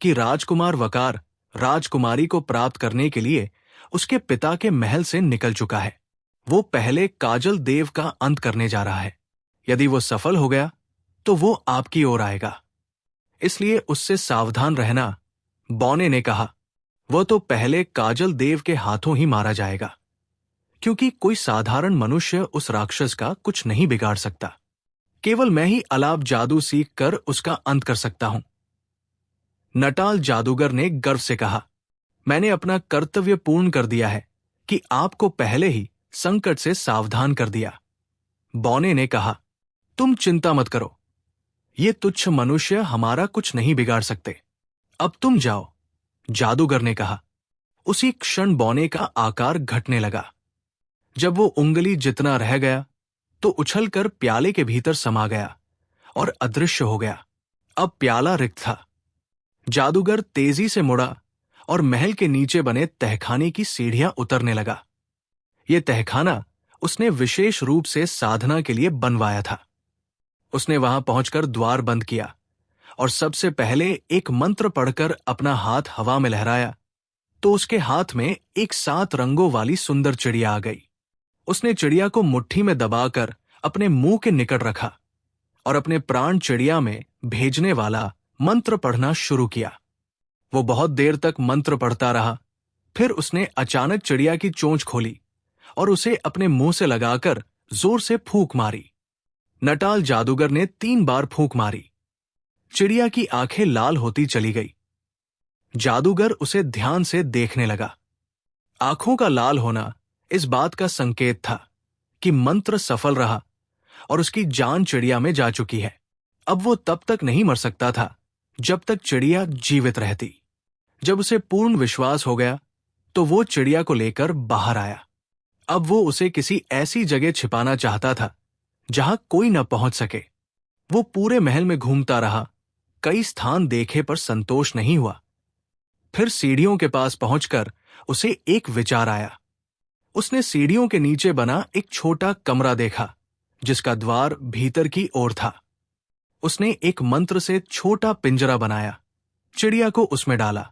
कि राजकुमार वकार राजकुमारी को प्राप्त करने के लिए उसके पिता के महल से निकल चुका है। वो पहले काजल देव का अंत करने जा रहा है। यदि वो सफल हो गया तो वो आपकी ओर आएगा, इसलिए उससे सावधान रहना। बौने ने कहा। वह तो पहले काजल देव के हाथों ही मारा जाएगा, क्योंकि कोई साधारण मनुष्य उस राक्षस का कुछ नहीं बिगाड़ सकता। केवल मैं ही अलाप जादू सीख कर उसका अंत कर सकता हूं। नटाल जादूगर ने गर्व से कहा। मैंने अपना कर्तव्य पूर्ण कर दिया है कि आपको पहले ही संकट से सावधान कर दिया। बौने ने कहा, तुम चिंता मत करो, ये तुच्छ मनुष्य हमारा कुछ नहीं बिगाड़ सकते। अब तुम जाओ। जादूगर ने कहा। उसी क्षण बौने का आकार घटने लगा। जब वो उंगली जितना रह गया तो उछलकर प्याले के भीतर समा गया और अदृश्य हो गया। अब प्याला रिक्त था। जादूगर तेजी से मुड़ा और महल के नीचे बने तहखाने की सीढ़ियां उतरने लगा। ये तहखाना उसने विशेष रूप से साधना के लिए बनवाया था। उसने वहां पहुंचकर द्वार बंद किया और सबसे पहले एक मंत्र पढ़कर अपना हाथ हवा में लहराया तो उसके हाथ में एक 7 रंगों वाली सुंदर चिड़िया आ गई। उसने चिड़िया को मुट्ठी में दबाकर अपने मुंह के निकट रखा और अपने प्राण चिड़िया में भेजने वाला मंत्र पढ़ना शुरू किया। वो बहुत देर तक मंत्र पढ़ता रहा, फिर उसने अचानक चिड़िया की चोंच खोली और उसे अपने मुंह से लगाकर जोर से फूंक मारी। नटाल जादूगर ने 3 बार फूंक मारी। चिड़िया की आंखें लाल होती चली गई। जादूगर उसे ध्यान से देखने लगा। आंखों का लाल होना इस बात का संकेत था कि मंत्र सफल रहा और उसकी जान चिड़िया में जा चुकी है। अब वो तब तक नहीं मर सकता था जब तक चिड़िया जीवित रहती। जब उसे पूर्ण विश्वास हो गया तो वो चिड़िया को लेकर बाहर आया। अब वो उसे किसी ऐसी जगह छिपाना चाहता था जहां कोई न पहुंच सके। वो पूरे महल में घूमता रहा, कई स्थान देखे पर संतोष नहीं हुआ। फिर सीढ़ियों के पास पहुंचकर उसे एक विचार आया। उसने सीढ़ियों के नीचे बना एक छोटा कमरा देखा जिसका द्वार भीतर की ओर था। उसने एक मंत्र से छोटा पिंजरा बनाया, चिड़िया को उसमें डाला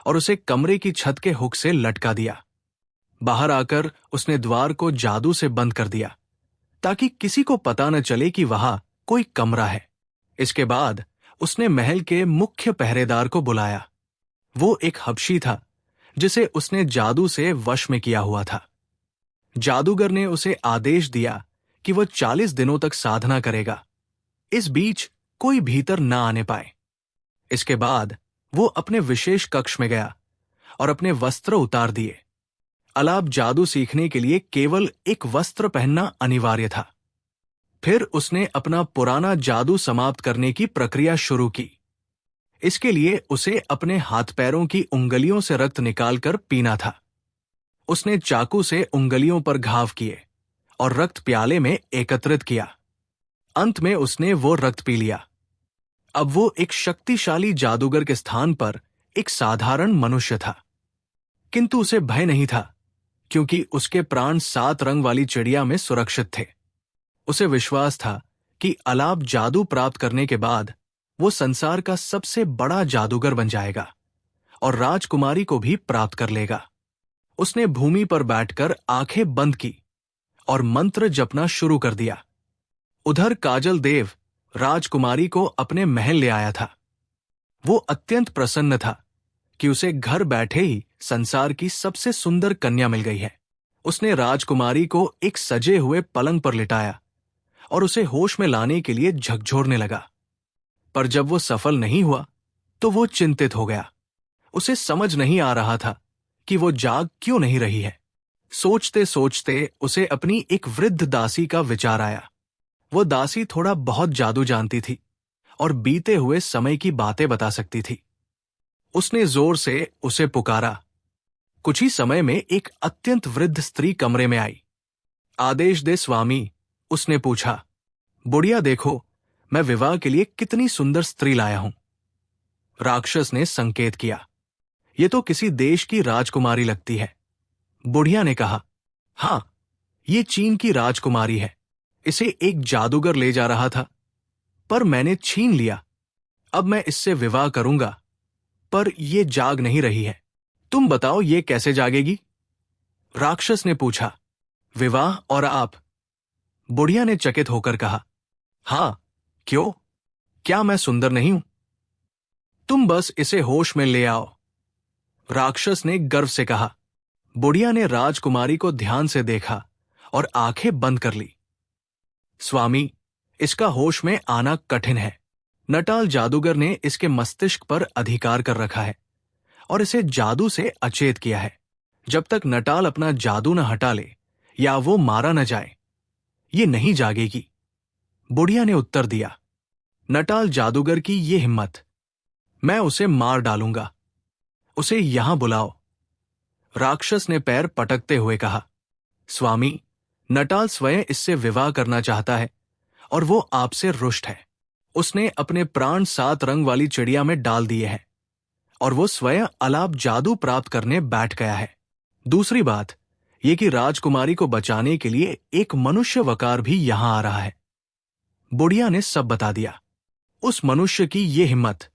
और उसे कमरे की छत के हुक से लटका दिया। बाहर आकर उसने द्वार को जादू से बंद कर दिया ताकि किसी को पता न चले कि वहां कोई कमरा है। इसके बाद उसने महल के मुख्य पहरेदार को बुलाया। वो एक हबशी था जिसे उसने जादू से वश में किया हुआ था। जादूगर ने उसे आदेश दिया कि वह 40 दिनों तक साधना करेगा। इस बीच कोई भीतर ना आने पाए। इसके बाद वो अपने विशेष कक्ष में गया और अपने वस्त्र उतार दिए। अलाप जादू सीखने के लिए केवल एक वस्त्र पहनना अनिवार्य था। फिर उसने अपना पुराना जादू समाप्त करने की प्रक्रिया शुरू की। इसके लिए उसे अपने हाथ पैरों की उंगलियों से रक्त निकालकर पीना था। उसने चाकू से उंगलियों पर घाव किए और रक्त प्याले में एकत्रित किया। अंत में उसने वो रक्त पी लिया। अब वो एक शक्तिशाली जादूगर के स्थान पर एक साधारण मनुष्य था। किंतु उसे भय नहीं था क्योंकि उसके प्राण 7 रंग वाली चिड़िया में सुरक्षित थे। उसे विश्वास था कि अलाप जादू प्राप्त करने के बाद वो संसार का सबसे बड़ा जादूगर बन जाएगा और राजकुमारी को भी प्राप्त कर लेगा। उसने भूमि पर बैठकर आंखें बंद की और मंत्र जपना शुरू कर दिया। उधर काजल देव राजकुमारी को अपने महल ले आया था। वो अत्यंत प्रसन्न था कि उसे घर बैठे ही संसार की सबसे सुंदर कन्या मिल गई है। उसने राजकुमारी को एक सजे हुए पलंग पर लिटाया और उसे होश में लाने के लिए झकझोरने लगा। पर जब वो सफल नहीं हुआ तो वो चिंतित हो गया। उसे समझ नहीं आ रहा था कि वो जाग क्यों नहीं रही है। सोचते सोचते उसे अपनी एक वृद्ध दासी का विचार आया। वो दासी थोड़ा बहुत जादू जानती थी और बीते हुए समय की बातें बता सकती थी। उसने जोर से उसे पुकारा। कुछ ही समय में एक अत्यंत वृद्ध स्त्री कमरे में आई। आदेश दे स्वामी, उसने पूछा। बुढ़िया देखो, मैं विवाह के लिए कितनी सुंदर स्त्री लाया हूं। राक्षस ने संकेत किया। ये तो किसी देश की राजकुमारी लगती है। बुढ़िया ने कहा, हां, ये चीन की राजकुमारी है। इसे एक जादूगर ले जा रहा था, पर मैंने छीन लिया। अब मैं इससे विवाह करूंगा, पर ये जाग नहीं रही है। तुम बताओ ये कैसे जागेगी? राक्षस ने पूछा। विवाह और आप? बुढ़िया ने चकित होकर कहा। हां, क्यों? क्या मैं सुंदर नहीं हूं? तुम बस इसे होश में ले आओ, राक्षस ने गर्व से कहा। बुढ़िया ने राजकुमारी को ध्यान से देखा और आंखें बंद कर ली। स्वामी, इसका होश में आना कठिन है। नटाल जादूगर ने इसके मस्तिष्क पर अधिकार कर रखा है और इसे जादू से अचेत किया है। जब तक नटाल अपना जादू न हटा ले या वो मारा न जाए, ये नहीं जागेगी। बुढ़िया ने उत्तर दिया। नटाल जादूगर की ये हिम्मत! मैं उसे मार डालूंगा। उसे यहां बुलाओ, राक्षस ने पैर पटकते हुए कहा। स्वामी, नटाल स्वयं इससे विवाह करना चाहता है और वो आपसे रुष्ट है। उसने अपने प्राण 7 रंग वाली चिड़िया में डाल दिए हैं और वो स्वयं अलाप जादू प्राप्त करने बैठ गया है। दूसरी बात ये कि राजकुमारी को बचाने के लिए एक मनुष्य वकार भी यहां आ रहा है। बुढ़िया ने सब बता दिया। उस मनुष्य की ये हिम्मत!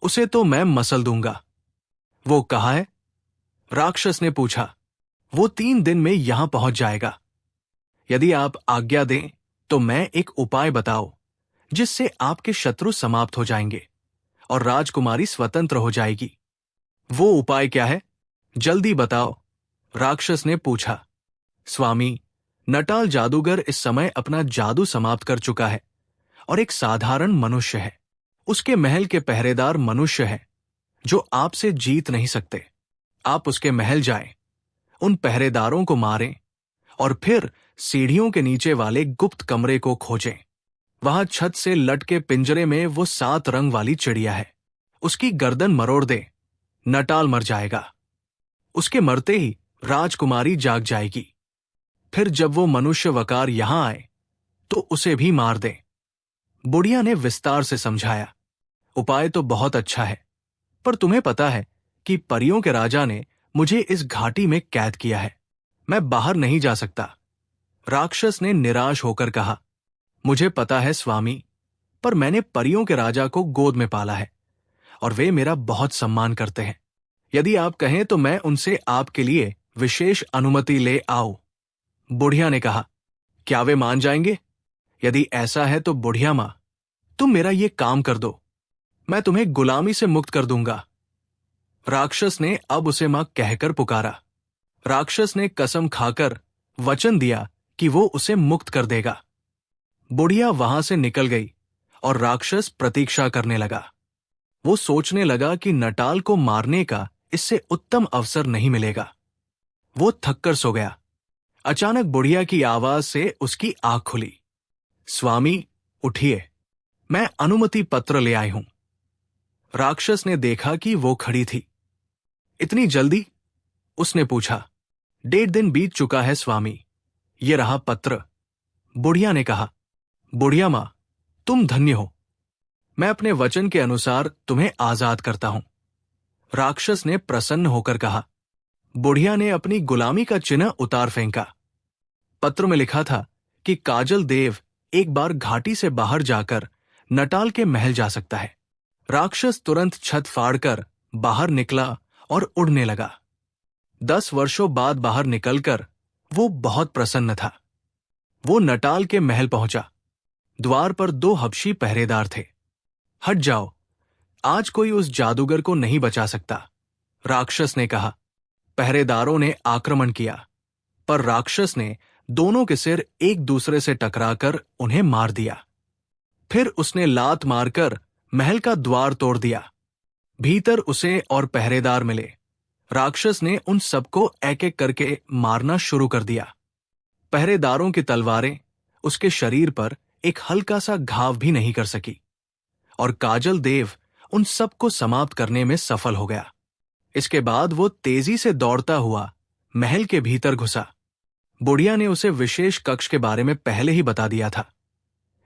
उसे तो मैं मसल दूंगा। वो कहाँ है? राक्षस ने पूछा। वो 3 दिन में यहां पहुंच जाएगा। यदि आप आज्ञा दें तो मैं एक उपाय बताओ जिससे आपके शत्रु समाप्त हो जाएंगे और राजकुमारी स्वतंत्र हो जाएगी। वो उपाय क्या है? जल्दी बताओ, राक्षस ने पूछा। स्वामी, नटाल जादूगर इस समय अपना जादू समाप्त कर चुका है और एक साधारण मनुष्य है। उसके महल के पहरेदार मनुष्य हैं जो आपसे जीत नहीं सकते। आप उसके महल जाएं, उन पहरेदारों को मारें और फिर सीढ़ियों के नीचे वाले गुप्त कमरे को खोजें। वहां छत से लटके पिंजरे में वो 7 रंग वाली चिड़िया है। उसकी गर्दन मरोड़ दे, नटाल मर जाएगा। उसके मरते ही राजकुमारी जाग जाएगी। फिर जब वो मनुष्य वकार यहां आए तो उसे भी मार दे। बुढ़िया ने विस्तार से समझाया। उपाय तो बहुत अच्छा है, पर तुम्हें पता है कि परियों के राजा ने मुझे इस घाटी में कैद किया है। मैं बाहर नहीं जा सकता। राक्षस ने निराश होकर कहा। मुझे पता है स्वामी, पर मैंने परियों के राजा को गोद में पाला है और वे मेरा बहुत सम्मान करते हैं। यदि आप कहें तो मैं उनसे आपके लिए विशेष अनुमति ले आऊं। बुढ़िया ने कहा। क्या वे मान जाएंगे? यदि ऐसा है तो बुढ़िया मां, तुम मेरा ये काम कर दो, मैं तुम्हें गुलामी से मुक्त कर दूंगा। राक्षस ने अब उसे मां कहकर पुकारा। राक्षस ने कसम खाकर वचन दिया कि वो उसे मुक्त कर देगा। बुढ़िया वहां से निकल गई और राक्षस प्रतीक्षा करने लगा। वो सोचने लगा कि नटाल को मारने का इससे उत्तम अवसर नहीं मिलेगा। वो थककर सो गया। अचानक बुढ़िया की आवाज से उसकी आंख खुली। स्वामी, उठिए, मैं अनुमति पत्र ले आई हूं। राक्षस ने देखा कि वो खड़ी थी। इतनी जल्दी? उसने पूछा। 1.5 दिन बीत चुका है स्वामी, ये रहा पत्र। बुढ़िया ने कहा। बुढ़िया मां, तुम धन्य हो। मैं अपने वचन के अनुसार तुम्हें आजाद करता हूं। राक्षस ने प्रसन्न होकर कहा। बुढ़िया ने अपनी गुलामी का चिन्ह उतार फेंका। पत्र में लिखा था कि काजल देव एक बार घाटी से बाहर जाकर नटाल के महल जा सकता है। राक्षस तुरंत छत फाड़कर बाहर निकला और उड़ने लगा। 10 वर्षों बाद बाहर निकलकर वो बहुत प्रसन्न था। वो नटाल के महल पहुंचा। द्वार पर 2 हबशी पहरेदार थे। हट जाओ, आज कोई उस जादूगर को नहीं बचा सकता, राक्षस ने कहा। पहरेदारों ने आक्रमण किया, पर राक्षस ने दोनों के सिर एक दूसरे से टकराकर उन्हें मार दिया। फिर उसने लात मारकर महल का द्वार तोड़ दिया। भीतर उसे और पहरेदार मिले। राक्षस ने उन सबको एक एक करके मारना शुरू कर दिया। पहरेदारों की तलवारें उसके शरीर पर एक हल्का सा घाव भी नहीं कर सकी और काजल देव उन सबको समाप्त करने में सफल हो गया। इसके बाद वो तेजी से दौड़ता हुआ महल के भीतर घुसा। बुढ़िया ने उसे विशेष कक्ष के बारे में पहले ही बता दिया था,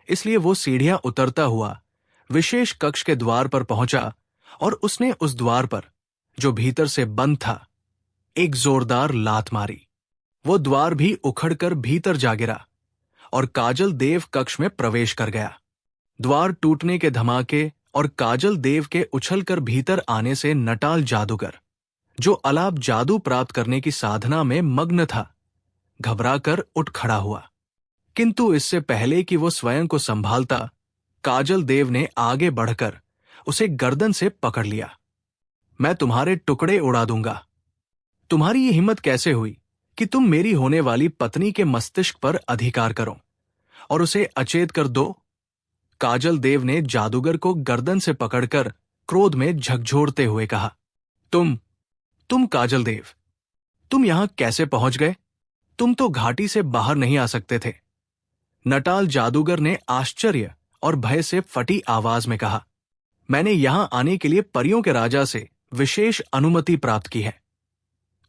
इसलिए वो सीढ़ियां उतरता हुआ विशेष कक्ष के द्वार पर पहुंचा और उसने उस द्वार पर, जो भीतर से बंद था, एक जोरदार लात मारी। वो द्वार भी उखड़कर भीतर जा गिरा और काजल देव कक्ष में प्रवेश कर गया। द्वार टूटने के धमाके और काजल देव के उछलकर भीतर आने से नटाल जादूगर, जो अलाप जादू प्राप्त करने की साधना में मग्न था, घबराकर उठ खड़ा हुआ। किंतु इससे पहले कि वो स्वयं को संभालता, काजल देव ने आगे बढ़कर उसे गर्दन से पकड़ लिया। मैं तुम्हारे टुकड़े उड़ा दूंगा। तुम्हारी ये हिम्मत कैसे हुई कि तुम मेरी होने वाली पत्नी के मस्तिष्क पर अधिकार करो और उसे अचेत कर दो? काजल देव ने जादूगर को गर्दन से पकड़कर क्रोध में झकझोरते हुए कहा। तुम काजल देव, तुम यहां कैसे पहुंच गए? तुम तो घाटी से बाहर नहीं आ सकते थे। नटाल जादूगर ने आश्चर्य और भय से फटी आवाज में कहा। मैंने यहां आने के लिए परियों के राजा से विशेष अनुमति प्राप्त की है।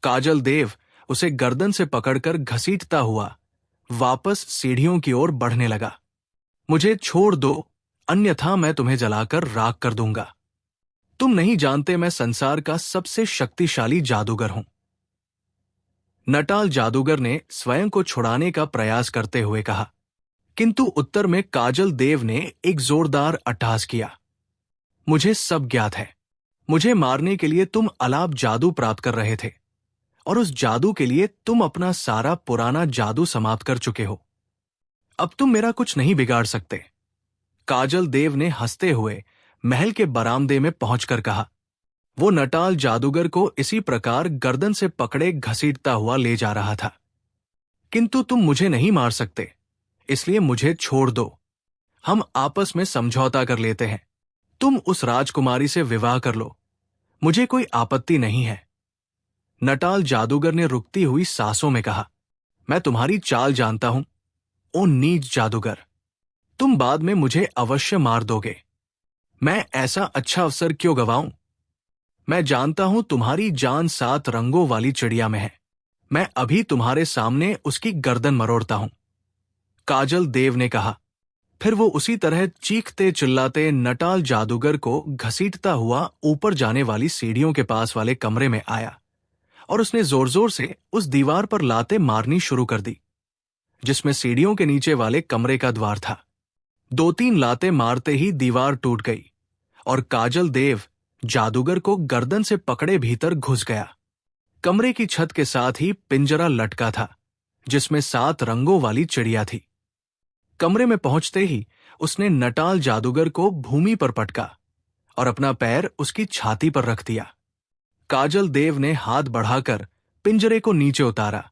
काजल देव उसे गर्दन से पकड़कर घसीटता हुआ वापस सीढ़ियों की ओर बढ़ने लगा। मुझे छोड़ दो, अन्यथा मैं तुम्हें जलाकर राख कर दूंगा। तुम नहीं जानते मैं संसार का सबसे शक्तिशाली जादूगर हूं। नटाल जादूगर ने स्वयं को छुड़ाने का प्रयास करते हुए कहा, किंतु उत्तर में काजल देव ने एक जोरदार अट्टहास किया। मुझे सब ज्ञात है। मुझे मारने के लिए तुम अलाप जादू प्राप्त कर रहे थे और उस जादू के लिए तुम अपना सारा पुराना जादू समाप्त कर चुके हो। अब तुम मेरा कुछ नहीं बिगाड़ सकते। काजल देव ने हंसते हुए महल के बरामदे में पहुंचकर कहा। वो नटाल जादूगर को इसी प्रकार गर्दन से पकड़े घसीटता हुआ ले जा रहा था। किंतु तुम मुझे नहीं मार सकते, इसलिए मुझे छोड़ दो। हम आपस में समझौता कर लेते हैं। तुम उस राजकुमारी से विवाह कर लो, मुझे कोई आपत्ति नहीं है। नटाल जादूगर ने रुकती हुई सांसों में कहा, मैं तुम्हारी चाल जानता हूं, ओ नीच जादूगर। तुम बाद में मुझे अवश्य मार दोगे। मैं ऐसा अच्छा अवसर क्यों गवाऊं? मैं जानता हूं तुम्हारी जान 7 रंगों वाली चिड़िया में है। मैं अभी तुम्हारे सामने उसकी गर्दन मरोड़ता हूं। काजल देव ने कहा। फिर वो उसी तरह चीखते चिल्लाते नटाल जादूगर को घसीटता हुआ ऊपर जाने वाली सीढ़ियों के पास वाले कमरे में आया और उसने जोर जोर से उस दीवार पर लाते मारनी शुरू कर दी, जिसमें सीढ़ियों के नीचे वाले कमरे का द्वार था। 2-3 लाते मारते ही दीवार टूट गई और काजल देव जादूगर को गर्दन से पकड़े भीतर घुस गया। कमरे की छत के साथ ही पिंजरा लटका था, जिसमें 7 रंगों वाली चिड़िया थी। कमरे में पहुंचते ही उसने नटाल जादूगर को भूमि पर पटका और अपना पैर उसकी छाती पर रख दिया। काजल देव ने हाथ बढ़ाकर पिंजरे को नीचे उतारा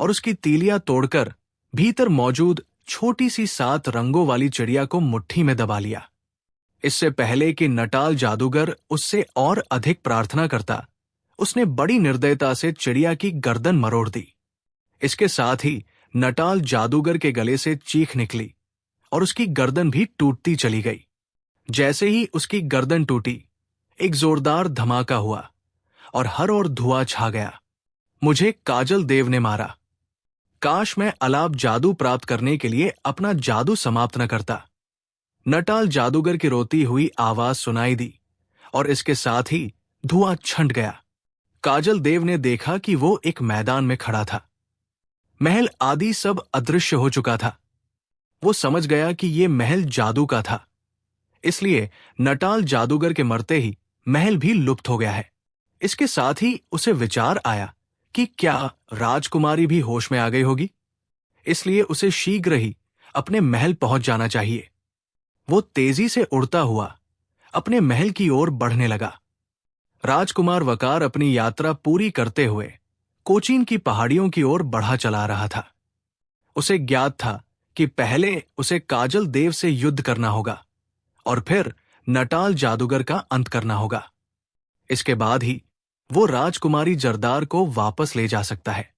और उसकी तीलियां तोड़कर भीतर मौजूद छोटी सी 7 रंगों वाली चिड़िया को मुट्ठी में दबा लिया। इससे पहले कि नटाल जादूगर उससे और अधिक प्रार्थना करता, उसने बड़ी निर्दयता से चिड़िया की गर्दन मरोड़ दी। इसके साथ ही नटाल जादूगर के गले से चीख निकली और उसकी गर्दन भी टूटती चली गई। जैसे ही उसकी गर्दन टूटी, एक जोरदार धमाका हुआ और हर ओर धुआं छा गया। मुझे काजल देव ने मारा। काश मैं अलाप जादू प्राप्त करने के लिए अपना जादू समाप्त न करता। नटाल जादूगर की रोती हुई आवाज सुनाई दी और इसके साथ ही धुआं छंट गया। काजल देव ने देखा कि वो एक मैदान में खड़ा था। महल आदि सब अदृश्य हो चुका था। वो समझ गया कि ये महल जादू का था, इसलिए नटाल जादूगर के मरते ही महल भी लुप्त हो गया है। इसके साथ ही उसे विचार आया कि क्या राजकुमारी भी होश में आ गई होगी, इसलिए उसे शीघ्र ही अपने महल पहुंच जाना चाहिए। वो तेजी से उड़ता हुआ अपने महल की ओर बढ़ने लगा। राजकुमार वकार अपनी यात्रा पूरी करते हुए कोचीन की पहाड़ियों की ओर बढ़ा चला रहा था। उसे ज्ञात था कि पहले उसे काजल देव से युद्ध करना होगा और फिर नटाल जादूगर का अंत करना होगा। इसके बाद ही वो राजकुमारी जरदार को वापस ले जा सकता है।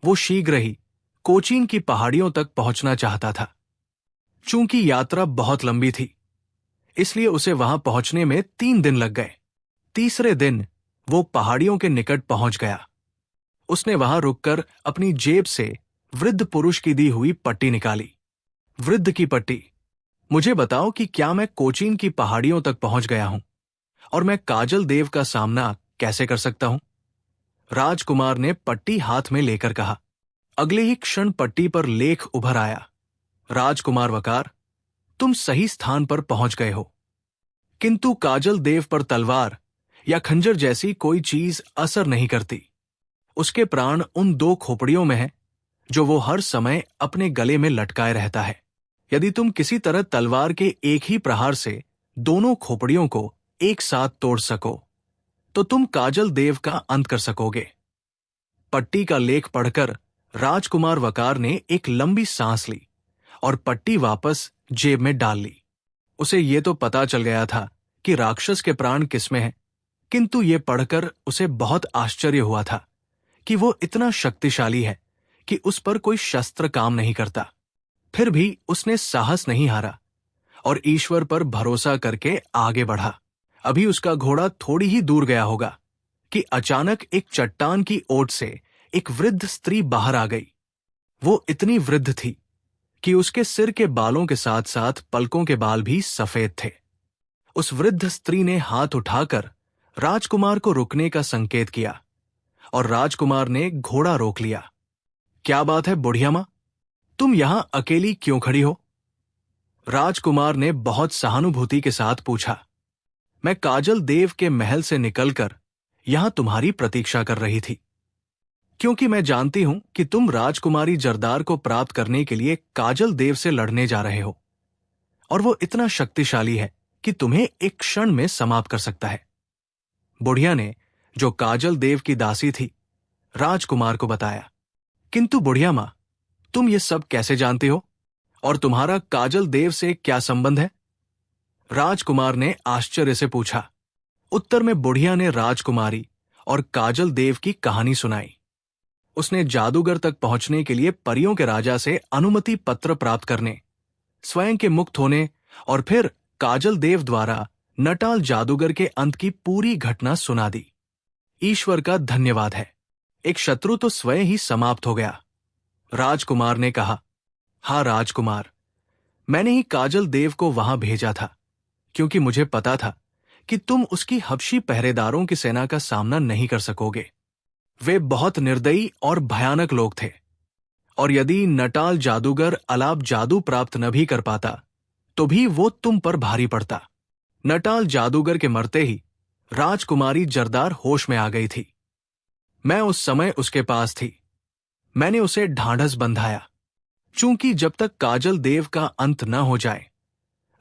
वो शीघ्र ही कोचीन की पहाड़ियों तक पहुंचना चाहता था। चूंकि यात्रा बहुत लंबी थी, इसलिए उसे वहां पहुंचने में 3 दिन लग गए। तीसरे दिन वो पहाड़ियों के निकट पहुंच गया। उसने वहां रुककर अपनी जेब से वृद्ध पुरुष की दी हुई पट्टी निकाली। वृद्ध की पट्टी, मुझे बताओ कि क्या मैं कोचीन की पहाड़ियों तक पहुंच गया हूं और मैं काजल देव का सामना कैसे कर सकता हूं? राजकुमार ने पट्टी हाथ में लेकर कहा। अगले ही क्षण पट्टी पर लेख उभर आया। राजकुमार वकार, तुम सही स्थान पर पहुंच गए हो, किंतु काजल देव पर तलवार या खंजर जैसी कोई चीज असर नहीं करती। उसके प्राण उन 2 खोपड़ियों में हैं जो वो हर समय अपने गले में लटकाए रहता है। यदि तुम किसी तरह तलवार के एक ही प्रहार से दोनों खोपड़ियों को एक साथ तोड़ सको तो तुम काजल देव का अंत कर सकोगे। पट्टी का लेख पढ़कर राजकुमार वकार ने एक लंबी सांस ली और पट्टी वापस जेब में डाल ली। उसे ये तो पता चल गया था कि राक्षस के प्राण किसमें हैं, किंतु ये पढ़कर उसे बहुत आश्चर्य हुआ था कि वो इतना शक्तिशाली है कि उस पर कोई शस्त्र काम नहीं करता। फिर भी उसने साहस नहीं हारा और ईश्वर पर भरोसा करके आगे बढ़ा। अभी उसका घोड़ा थोड़ी ही दूर गया होगा कि अचानक एक चट्टान की ओट से एक वृद्ध स्त्री बाहर आ गई। वो इतनी वृद्ध थी कि उसके सिर के बालों के साथ साथ पलकों के बाल भी सफेद थे। उस वृद्ध स्त्री ने हाथ उठाकर राजकुमार को रुकने का संकेत किया और राजकुमार ने घोड़ा रोक लिया। क्या बात है बुढ़िया मां, तुम यहां अकेली क्यों खड़ी हो? राजकुमार ने बहुत सहानुभूति के साथ पूछा। मैं काजल देव के महल से निकलकर यहां तुम्हारी प्रतीक्षा कर रही थी, क्योंकि मैं जानती हूं कि तुम राजकुमारी जरदार को प्राप्त करने के लिए काजल देव से लड़ने जा रहे हो और वो इतना शक्तिशाली है कि तुम्हें एक क्षण में समाप्त कर सकता है। बुढ़िया ने, जो काजल देव की दासी थी, राजकुमार को बताया। किंतु बुढ़िया मां, तुम ये सब कैसे जानते हो और तुम्हारा काजल देव से क्या संबंध है? राजकुमार ने आश्चर्य से पूछा। उत्तर में बुढ़िया ने राजकुमारी और काजल देव की कहानी सुनाई। उसने जादूगर तक पहुंचने के लिए परियों के राजा से अनुमति पत्र प्राप्त करने, स्वयं के मुक्त होने और फिर काजल देव द्वारा नटाल जादूगर के अंत की पूरी घटना सुना दी। ईश्वर का धन्यवाद है, एक शत्रु तो स्वयं ही समाप्त हो गया। राजकुमार ने कहा, हाँ राजकुमार, मैंने ही काजल देव को वहां भेजा था, क्योंकि मुझे पता था कि तुम उसकी हबशी पहरेदारों की सेना का सामना नहीं कर सकोगे। वे बहुत निर्दयी और भयानक लोग थे, और यदि नटाल जादूगर अलाप जादू प्राप्त न भी कर पाता तो भी वो तुम पर भारी पड़ता। नटाल जादूगर के मरते ही राजकुमारी जरदार होश में आ गई थी। मैं उस समय उसके पास थी। मैंने उसे ढांढस बंधाया। चूंकि जब तक काजल देव का अंत न हो जाए,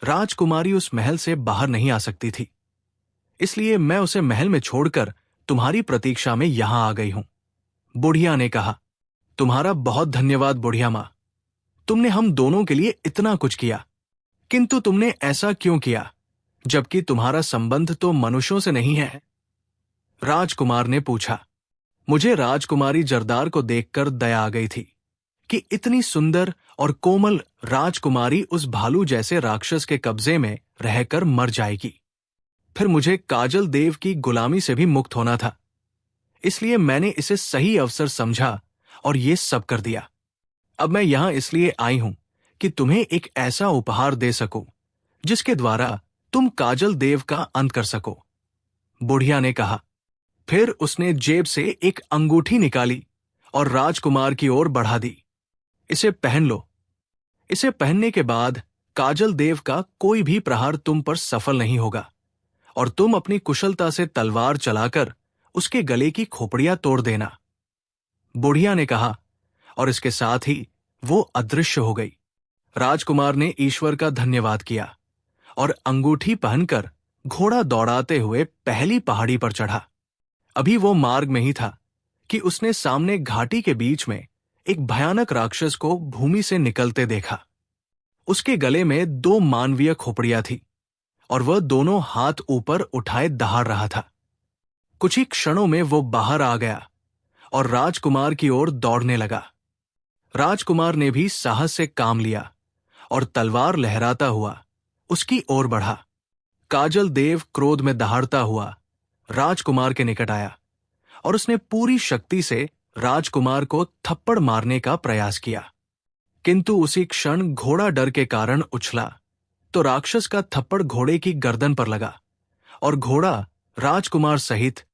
राजकुमारी उस महल से बाहर नहीं आ सकती थी। इसलिए मैं उसे महल में छोड़कर तुम्हारी प्रतीक्षा में यहां आ गई हूं। बुढ़िया ने कहा, तुम्हारा बहुत धन्यवाद बुढ़िया मां, तुमने हम दोनों के लिए इतना कुछ किया। किंतु तुमने ऐसा क्यों किया, जबकि तुम्हारा संबंध तो मनुष्यों से नहीं है? राजकुमार ने पूछा। मुझे राजकुमारी जरदार को देखकर दया आ गई थी कि इतनी सुंदर और कोमल राजकुमारी उस भालू जैसे राक्षस के कब्जे में रहकर मर जाएगी। फिर मुझे काजल देव की गुलामी से भी मुक्त होना था। इसलिए मैंने इसे सही अवसर समझा और ये सब कर दिया। अब मैं यहां इसलिए आई हूं कि तुम्हें एक ऐसा उपहार दे सकूं जिसके द्वारा तुम काजल देव का अंत कर सको। बुढ़िया ने कहा। फिर उसने जेब से एक अंगूठी निकाली और राजकुमार की ओर बढ़ा दी। इसे पहन लो। इसे पहनने के बाद काजल देव का कोई भी प्रहार तुम पर सफल नहीं होगा और तुम अपनी कुशलता से तलवार चलाकर उसके गले की खोपड़ियां तोड़ देना। बुढ़िया ने कहा, और इसके साथ ही वो अदृश्य हो गई। राजकुमार ने ईश्वर का धन्यवाद किया और अंगूठी पहनकर घोड़ा दौड़ाते हुए पहली पहाड़ी पर चढ़ा। अभी वो मार्ग में ही था कि उसने सामने घाटी के बीच में एक भयानक राक्षस को भूमि से निकलते देखा। उसके गले में 2 मानवीय खोपड़ियां थी और वह दोनों हाथ ऊपर उठाए दहाड़ रहा था। कुछ ही क्षणों में वो बाहर आ गया और राजकुमार की ओर दौड़ने लगा। राजकुमार ने भी साहस से काम लिया और तलवार लहराता हुआ उसकी ओर बढ़ा। काजल देव क्रोध में दहाड़ता हुआ राजकुमार के निकट आया और उसने पूरी शक्ति से राजकुमार को थप्पड़ मारने का प्रयास किया। किंतु उसी क्षण घोड़ा डर के कारण उछला तो राक्षस का थप्पड़ घोड़े की गर्दन पर लगा और घोड़ा राजकुमार सहित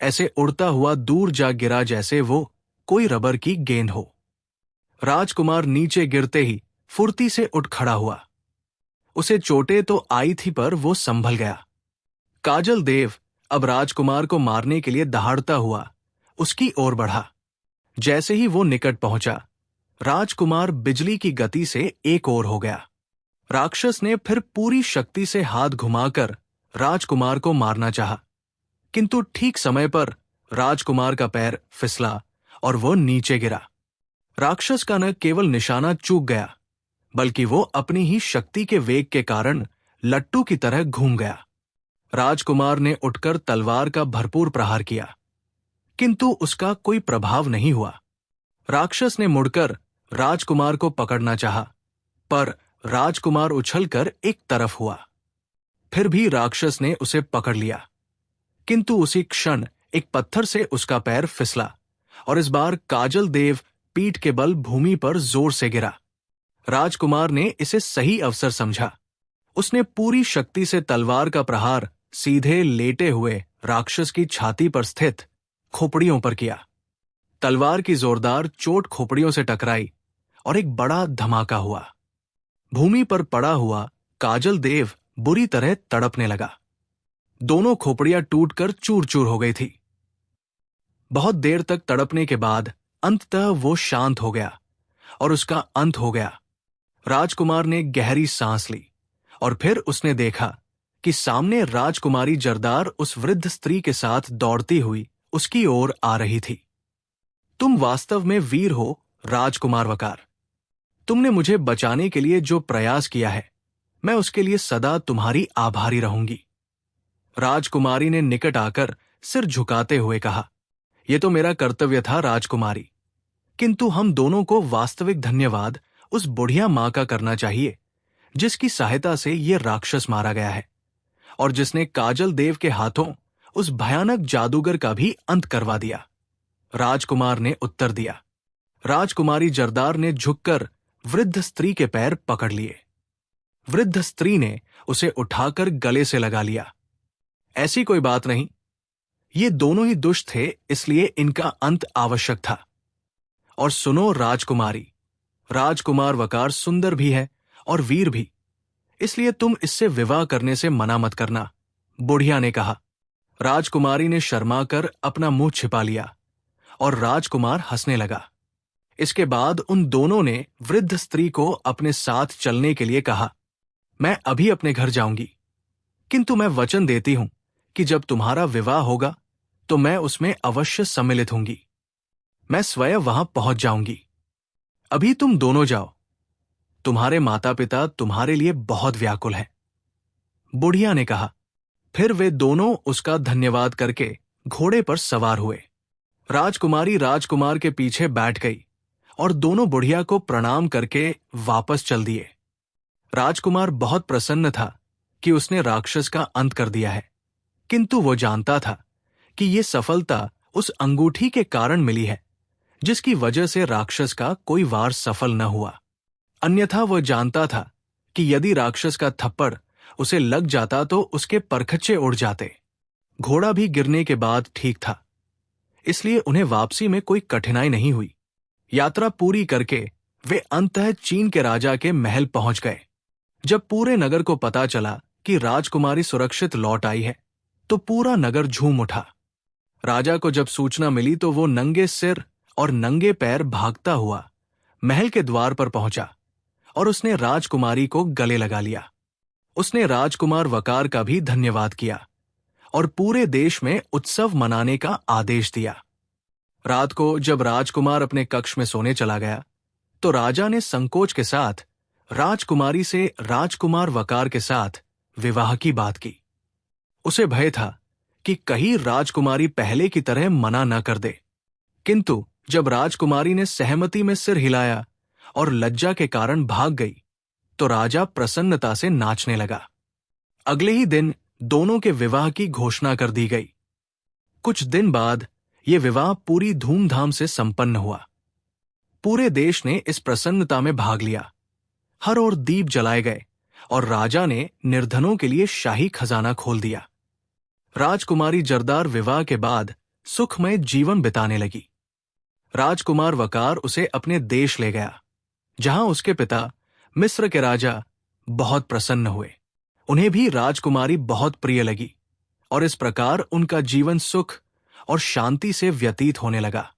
ऐसे उड़ता हुआ दूर जा गिरा जैसे वो कोई रबर की गेंद हो। राजकुमार नीचे गिरते ही फुर्ती से उठ खड़ा हुआ। उसे चोटें तो आई थी पर वो संभल गया। काजल देव अब राजकुमार को मारने के लिए दहाड़ता हुआ उसकी ओर बढ़ा। जैसे ही वो निकट पहुंचा, राजकुमार बिजली की गति से एक ओर हो गया। राक्षस ने फिर पूरी शक्ति से हाथ घुमाकर राजकुमार को मारना चाहा, किंतु ठीक समय पर राजकुमार का पैर फिसला और वो नीचे गिरा। राक्षस का न केवल निशाना चूक गया, बल्कि वो अपनी ही शक्ति के वेग के कारण लट्टू की तरह घूम गया। राजकुमार ने उठकर तलवार का भरपूर प्रहार किया, किंतु उसका कोई प्रभाव नहीं हुआ। राक्षस ने मुड़कर राजकुमार को पकड़ना चाहा, पर राजकुमार उछलकर एक तरफ हुआ। फिर भी राक्षस ने उसे पकड़ लिया, किंतु उसी क्षण एक पत्थर से उसका पैर फिसला और इस बार काजल देव पीठ के बल भूमि पर जोर से गिरा। राजकुमार ने इसे सही अवसर समझा। उसने पूरी शक्ति से तलवार का प्रहार सीधे लेटे हुए राक्षस की छाती पर स्थित खोपड़ियों पर किया। तलवार की जोरदार चोट खोपड़ियों से टकराई और एक बड़ा धमाका हुआ। भूमि पर पड़ा हुआ काजल देव बुरी तरह तड़पने लगा। दोनों खोपड़ियां टूटकर चूर चूर हो गई थी। बहुत देर तक तड़पने के बाद अंततः वो शांत हो गया और उसका अंत हो गया। राजकुमार ने गहरी सांस ली और फिर उसने देखा कि सामने राजकुमारी जरदार उस वृद्ध स्त्री के साथ दौड़ती हुई उसकी ओर आ रही थी। तुम वास्तव में वीर हो, राजकुमार वकार। तुमने मुझे बचाने के लिए जो प्रयास किया है, मैं उसके लिए सदा तुम्हारी आभारी रहूंगी। राजकुमारी ने निकट आकर सिर झुकाते हुए कहा, यह तो मेरा कर्तव्य था राजकुमारी, किंतु हम दोनों को वास्तविक धन्यवाद उस बुढ़िया मां का करना चाहिए जिसकी सहायता से यह राक्षस मारा गया है और जिसने काजल देव के हाथों उस भयानक जादूगर का भी अंत करवा दिया। राजकुमार ने उत्तर दिया। राजकुमारी जरदार ने झुककर वृद्ध स्त्री के पैर पकड़ लिए। वृद्ध स्त्री ने उसे उठाकर गले से लगा लिया। ऐसी कोई बात नहीं, ये दोनों ही दुष्ट थे, इसलिए इनका अंत आवश्यक था। और सुनो राजकुमारी, राजकुमार वकार सुंदर भी है और वीर भी, इसलिए तुम इससे विवाह करने से मना मत करना, बुढ़िया ने कहा। राजकुमारी ने शर्माकर अपना मुंह छिपा लिया और राजकुमार हंसने लगा। इसके बाद उन दोनों ने वृद्ध स्त्री को अपने साथ चलने के लिए कहा। मैं अभी अपने घर जाऊंगी, किंतु मैं वचन देती हूं कि जब तुम्हारा विवाह होगा तो मैं उसमें अवश्य सम्मिलित होंगी। मैं स्वयं वहां पहुंच जाऊंगी। अभी तुम दोनों जाओ, तुम्हारे माता पिता तुम्हारे लिए बहुत व्याकुल हैं, बुढ़िया ने कहा। फिर वे दोनों उसका धन्यवाद करके घोड़े पर सवार हुए। राजकुमारी राजकुमार के पीछे बैठ गई और दोनों बुढ़िया को प्रणाम करके वापस चल दिए। राजकुमार बहुत प्रसन्न था कि उसने राक्षस का अंत कर दिया है, किंतु वो जानता था कि ये सफलता उस अंगूठी के कारण मिली है जिसकी वजह से राक्षस का कोई वार सफल न हुआ। अन्यथा वह जानता था कि यदि राक्षस का थप्पड़ उसे लग जाता तो उसके परखच्चे उड़ जाते। घोड़ा भी गिरने के बाद ठीक था, इसलिए उन्हें वापसी में कोई कठिनाई नहीं हुई। यात्रा पूरी करके वे अंततः चीन के राजा के महल पहुंच गए। जब पूरे नगर को पता चला कि राजकुमारी सुरक्षित लौट आई है तो पूरा नगर झूम उठा। राजा को जब सूचना मिली तो वो नंगे सिर और नंगे पैर भागता हुआ महल के द्वार पर पहुंचा और उसने राजकुमारी को गले लगा लिया। उसने राजकुमार वकार का भी धन्यवाद किया और पूरे देश में उत्सव मनाने का आदेश दिया। रात को जब राजकुमार अपने कक्ष में सोने चला गया तो राजा ने संकोच के साथ राजकुमारी से राजकुमार वकार के साथ विवाह की बात की। उसे भय था कि कहीं राजकुमारी पहले की तरह मना न कर दे, किंतु जब राजकुमारी ने सहमति में सिर हिलाया और लज्जा के कारण भाग गई तो राजा प्रसन्नता से नाचने लगा। अगले ही दिन दोनों के विवाह की घोषणा कर दी गई। कुछ दिन बाद यह विवाह पूरी धूमधाम से संपन्न हुआ। पूरे देश ने इस प्रसन्नता में भाग लिया। हर ओर दीप जलाए गए और राजा ने निर्धनों के लिए शाही खजाना खोल दिया। राजकुमारी जरदार विवाह के बाद सुखमय जीवन बिताने लगी। राजकुमार वकार उसे अपने देश ले गया, जहां उसके पिता मिस्र के राजा बहुत प्रसन्न हुए। उन्हें भी राजकुमारी बहुत प्रिय लगी और इस प्रकार उनका जीवन सुख और शांति से व्यतीत होने लगा।